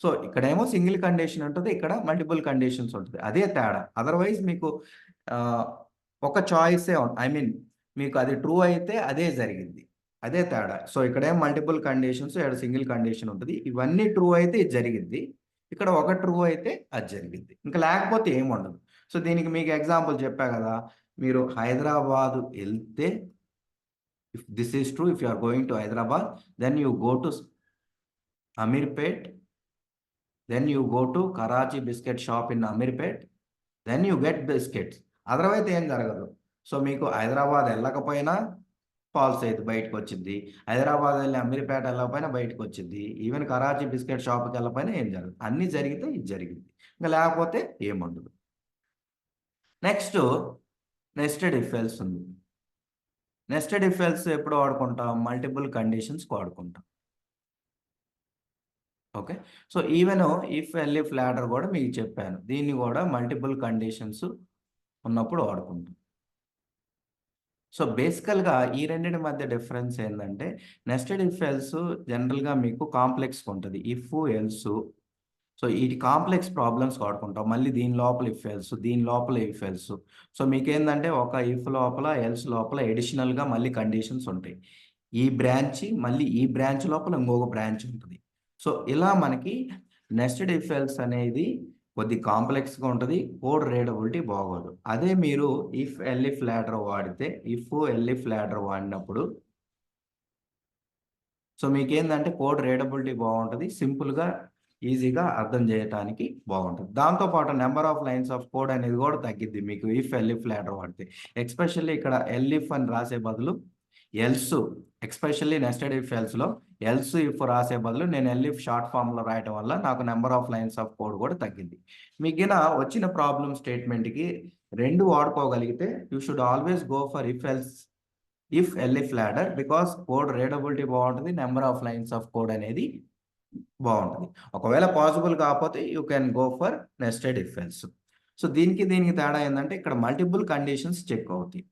సో ఇక్కడేమో సింగిల్ కండిషన్ ఉంటుంది, ఇక్కడ మల్టిపుల్ కండిషన్స్ ఉంటుంది, అదే తేడా. అదర్వైజ్ మీకు ఒక చాయిసే, ఐ మీన్ మీకు అది ట్రూ అయితే అదే జరిగింది, అదే తేడా. సో ఇక్కడేం మల్టిపుల్ కండిషన్స్, ఇక్కడ సింగిల్ కండిషన్ ఉంటుంది, ఇవన్నీ ట్రూ అయితే ఇది జరిగింది, ఇక్కడ ఒక ట్రూ అయితే అది జరిగింది, ఇంకా లేకపోతే ఏం ఉండదు. సో దీనికి మీకు ఎగ్జాంపుల్ చెప్పా కదా, మీరు హైదరాబాద్ వెళ్తే, if this is true, if you are going to Hyderabad, then you go to Ameerpet, then you go to Karachi biscuit shop in Ameerpet, then you get biscuits. అదర్వైతే ఏం జరగదు. సో మీకు హైదరాబాద్ వెళ్ళకపోయినా ఫాల్స్ అయితే బయటకు వచ్చింది. హైదరాబాద్ వెళ్ళి అమీర్పేట వెళ్ళకపోయినా బయటకు వచ్చింది. ఈవెన్ కరాచీ బిస్కెట్ షాప్కి వెళ్ళకపోయినా ఏం జరగదు. అన్నీ జరిగితే ఇది జరిగింది. ఇంకా లేకపోతే ఏముండదు. నెక్స్ట్ నెస్టెడ్ ఇఫ్ ఎల్స్ ఉంది. నెస్టెడ్ ఇఫ్ ఎల్స్ ఎప్పుడు వాడుకుంటాం? మల్టిపుల్ కండిషన్స్ వాడుకుంటాం. Okay. So even if elif ladder కూడా మీకు చెప్పాను. దీన్ని కూడా మల్టిపుల్ కండిషన్స్ ఉన్నప్పుడు వాడుకుంటాం. సో బేసికల్గా ఈ రెండింటి మధ్య డిఫరెన్స్ ఏంటంటే నెస్టెడ్ ఇఫ్ ఎల్స్ జనరల్గా మీకు కాంప్లెక్స్గా ఉంటుంది. ఇఫ్ ఎల్స్ సో ఇది కాంప్లెక్స్ ప్రాబ్లమ్స్ వాడుకుంటాం. మళ్ళీ దీని లోపల ఇఫ్ ఎల్స్, దీని లోపల ఇఫ్ ఎల్స్. సో మీకేందంటే ఒక ఇఫ్ లోపల ఎల్స్ లోపల ఎడిషనల్గా మళ్ళీ కండిషన్స్ ఉంటాయి. ఈ బ్రాంచ్ మళ్ళీ ఈ బ్రాంచ్ లోపల ఇంకొక బ్రాంచ్ ఉంటుంది. సో ఇలా మనకి నెస్టెడ్ ఇఫ్ ఎల్స్ అనేది కొద్ది కాంప్లెక్స్గా ఉంటుంది. కోడ్ రీడబిలిటీ బాగోదు. అదే మీరు ఇఫ్ ఎల్ఇఫ్ లాడర్ వాడితే ఇఫ్ ఎల్ఇఫ్ లాడర్ వాడినప్పుడు సో మీకేందంటే కోడ్ రీడబిలిటీ బాగుంటుంది. సింపుల్గా ఈజీగా అర్థం చేయడానికి బాగుంటుంది. దాంతోపాటు number of lines of code అనేది కూడా తగ్గిద్ది మీకు ఇఫ్ ఎల్ఇఫ్ లాడర్ వాడితే. ఎస్పెషల్లీ ఇక్కడ ఎల్ఇఫ్ అని రాసే బదులు ఎల్స్, ఎస్పెషల్లీ నెస్టెడ్ ఇఫ్ ఎల్స్లో ఎల్స్ ఇఫ్ రాసే బదులు నేను ఎల్ఇఫ్ షార్ట్ ఫామ్లో రాయటం వల్ల నాకు number of lines of code కూడా తగ్గింది. మిగిలిన వచ్చిన ప్రాబ్లమ్ స్టేట్మెంట్కి రెండు వాడుకోగలిగితే you should always go for if elif ladder because code readability బాగుంటుంది. Number of lines of code అనేది బాగుంటుంది. ఒకవేళ పాసిబుల్ కాకపోతే you can go for nested if else. So దీనికి తేడా ఏంటంటే ఇక్కడ మల్టిపుల్ కండిషన్స్ చెక్ అవుతాయి.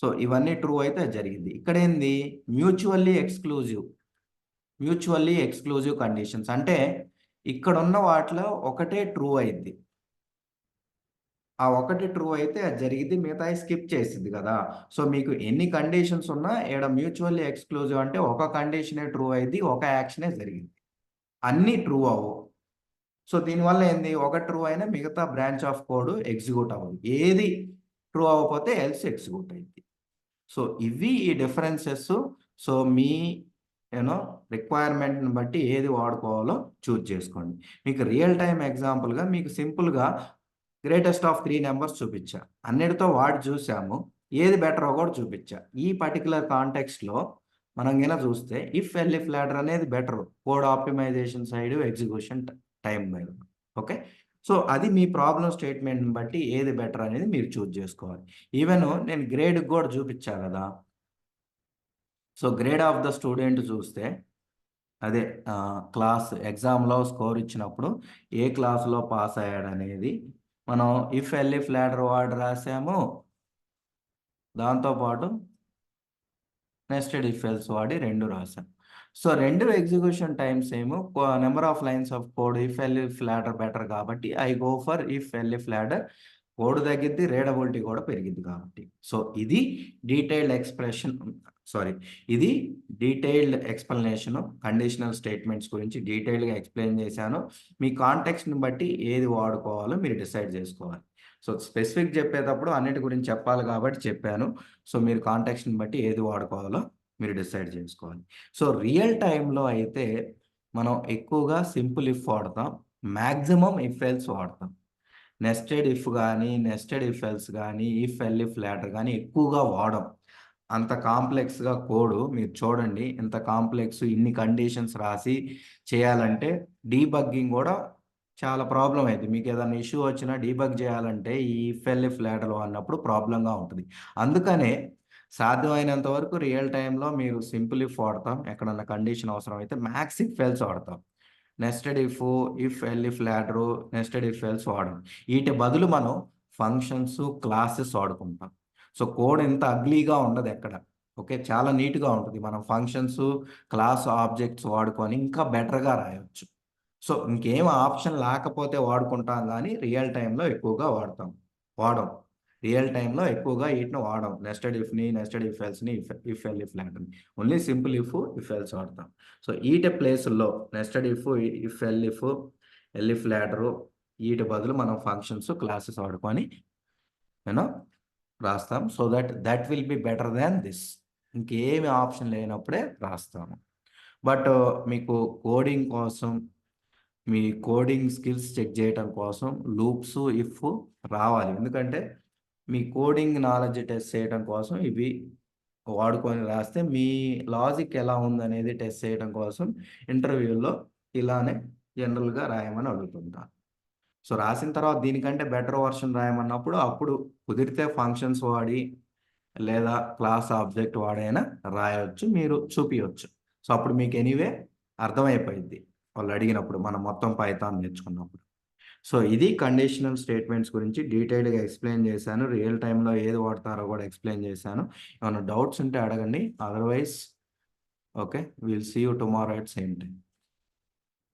సో ఇవన్నీ ట్రూ అయితే జరిగింది. ఇక్కడ ఏంది మ్యూచువల్లీ ఎక్స్క్లూజివ్ కండిషన్స్ అంటే ఇక్కడ ఉన్న వాటిలో ఒకటే ట్రూ అయింది. ఆ ఒకటి ట్రూ అయితే అది జరిగింది, మిగతాయి స్కిప్ చేసింది కదా. సో మీకు ఎన్ని కండిషన్స్ ఉన్నా ఇక్కడ మ్యూచువల్లీ ఎక్స్క్లూజివ్ అంటే ఒక కండిషనే ట్రూ అయింది, ఒక యాక్షనే జరిగింది. అన్నీ ట్రూ అవ్వవు. సో దీనివల్ల ఏంది ఒక ట్రూ అయినా మిగతా బ్రాంచ్ ఆఫ్ కోడ్ ఎగ్జిక్యూట్ అవ్వదు. ఏది ట్రూ అవ్వకపోతే ఎల్స్ ఎగ్జిక్యూట్ అయింది. సో ఇవి ఈ డిఫరెన్సెస్. సో మీ యూనో రిక్వైర్మెంట్ని బట్టి ఏది వాడుకోవాలో చూజ్ చేసుకోండి. మీకు రియల్ టైమ్ ఎగ్జాంపుల్గా మీకు సింపుల్గా గ్రేటెస్ట్ ఆఫ్ 3 నెంబర్స్ చూపించా. అన్నిటితో వాడి చూసాము. ఏది బెటరో కూడా చూపించా. ఈ పర్టికులర్ కాంటెక్స్ట్లో మనం గిన చూస్తే ఇఫ్ ఎల్ఇఫ్ లాడర్ అనేది better code optimisation side, execution time మీద. ఓకే. సో అది మీ ప్రాబ్లం స్టేట్మెంట్ని బట్టి ఏది బెటర్ అనేది మీరు చూజ్ చేసుకోవాలి. ఈవెన్ నేను గ్రేడ్కి కూడా చూపించా కదా. So grade of the student చూస్తే అదే క్లాస్ ఎగ్జామ్లో స్కోర్ ఇచ్చినప్పుడు ఏ క్లాస్లో పాస్ అయ్యాడనేది మనం ఇఫ్ ఎల్ఇఫ్ లాడర్ వాడి రాసాము. దాంతోపాటు నెస్టెడ్ ఇఫ్ ఎల్స్ వాడి రెండు రాసాం. సో రెండు ఎగ్జిక్యూషన్ టైమ్స్ ఏమో number of lines of code if elif ladder better కాబట్టి I go for if elif ladder. Code తగ్గిద్ది, రీడబిలిటీ కూడా పెరిగిద్ది కాబట్టి. సో ఇది డీటెయిల్డ్ ఎక్స్ప్లెనేషన్ కండిషనల్ స్టేట్మెంట్స్ గురించి డీటెయిల్డ్గా ఎక్స్ప్లెయిన్ చేశాను. మీ కాంటెక్స్ట్ని బట్టి ఏది వాడుకోవాలో మీరు డిసైడ్ చేసుకోవాలి. సో స్పెసిఫిక్ చెప్పేటప్పుడు అన్నిటి గురించి చెప్పాలి కాబట్టి చెప్పాను. సో మీరు కాంటెక్స్ట్ని బట్టి ఏది వాడుకోవాలో మీరు డిసైడ్ చేసుకోవాలి. సో రియల్ టైంలో అయితే మనం ఎక్కువగా సింపుల్ ఇఫ్ వాడతాం, మ్యాక్సిమం ఇఫ్ ఎల్స్ వాడతాం. నెస్టెడ్ ఇఫ్ కానీ, నెస్టెడ్ ఇఫ్ ఎల్స్ కానీ, ఇఫ్ ఎల్ఇఫ్ లాడర్ కానీ ఎక్కువగా వాడం. అంత కాంప్లెక్స్గా కోడ్ మీరు చూడండి, ఇంత కాంప్లెక్స్ ఇన్ని కండిషన్స్ రాసి చేయాలంటే డీబగ్గింగ్ కూడా చాలా ప్రాబ్లం అయింది. మీకు ఏదైనా ఇష్యూ వచ్చినా డీబగ్ చేయాలంటే ఈ ఇఫ్ ఎల్ఇఫ్ లాడర్ అన్నప్పుడు ప్రాబ్లంగా ఉంటుంది. అందుకనే సాధ్యమైనంత వరకు రియల్ టైంలో మీరు సింపుల్ ఇఫ్ వాడతాం. ఎక్కడన్నా కండిషన్ అవసరం అయితే మ్యాక్స్ ఇఫ్ ఎల్స్ వాడతాం. Nested if elif ladder, nested if else వాడడం. వీటి బదులు మనం ఫంక్షన్స్, క్లాసెస్ వాడుకుంటాం. సో కోడ్ ఎంత అగ్లీగా ఉండదు ఎక్కడ. ఓకే, చాలా నీట్గా ఉంటుంది. మనం ఫంక్షన్స్, క్లాస్, ఆబ్జెక్ట్స్ వాడుకొని ఇంకా బెటర్గా రాయొచ్చు. సో ఇంకేం ఆప్షన్ లేకపోతే వాడుకుంటాం కానీ రియల్ టైంలో ఎక్కువగా వాడం. రియల్ టైంలో ఎక్కువగా వీటిని వాడం. నెస్టెడ్ ఇఫ్ ఎల్స్ని, ఇఫ్ ఎల్ఇఫ్ లాడర్ని. ఓన్లీ సింపుల్ ఇఫ్ ఎల్స్ వాడతాం. సో వీటి ప్లేసుల్లో నెస్టెడ్ ఇఫ్ ఎల్ఇఫ్ లాడరు వీటి బదులు మనం ఫంక్షన్స్, క్లాసెస్ వాడుకొని రాస్తాం. So that will be better than this. ఇంకేమి ఆప్షన్ లేనప్పుడే రాస్తాము. బట్ మీకు కోడింగ్ కోసం, మీ కోడింగ్ స్కిల్స్ చెక్ చేయడం కోసం లూప్స్, ఇఫ్ రావాలి. ఎందుకంటే మీ కోడింగ్ నాలెడ్జ్ టెస్ట్ చేయడం కోసం ఇవి వాడుకొని రాస్తే మీ లాజిక్ ఎలా ఉందనేది టెస్ట్ చేయడం కోసం ఇంటర్వ్యూలో ఇలానే జనరల్‌గా రాయమని అడుగుతుంటాను. సో, రాసిన తర్వాత దీనికంటే బెటర్ వర్షన్ రాయమన్నప్పుడు అప్పుడు కుదిరితే ఫంక్షన్స్ వాడి లేదా క్లాస్ ఆబ్జెక్ట్ వాడైనా రాయొచ్చు. మీరు చూపియొచ్చు. సో, అప్పుడు మీకు ఎనీవే అర్థమైపోయిద్ది. వాళ్ళు అడిగినప్పుడు మనం మొత్తం పైథాన్ నేర్చుకున్నప్పుడు. సో, ఇది కండిషనల్ స్టేట్మెంట్స్ గురించి డీటెయిల్డ్‌గా ఎక్స్‌ప్లెయిన్ చేశాను. రియల్ టైమ్‌లో ఏది వాడతారో కూడా ఎక్స్‌ప్లెయిన్ చేశాను. ఏమన్నా డౌట్స్ ఉంటే అడగండి. Otherwise okay. Will see you tomorrow at same time.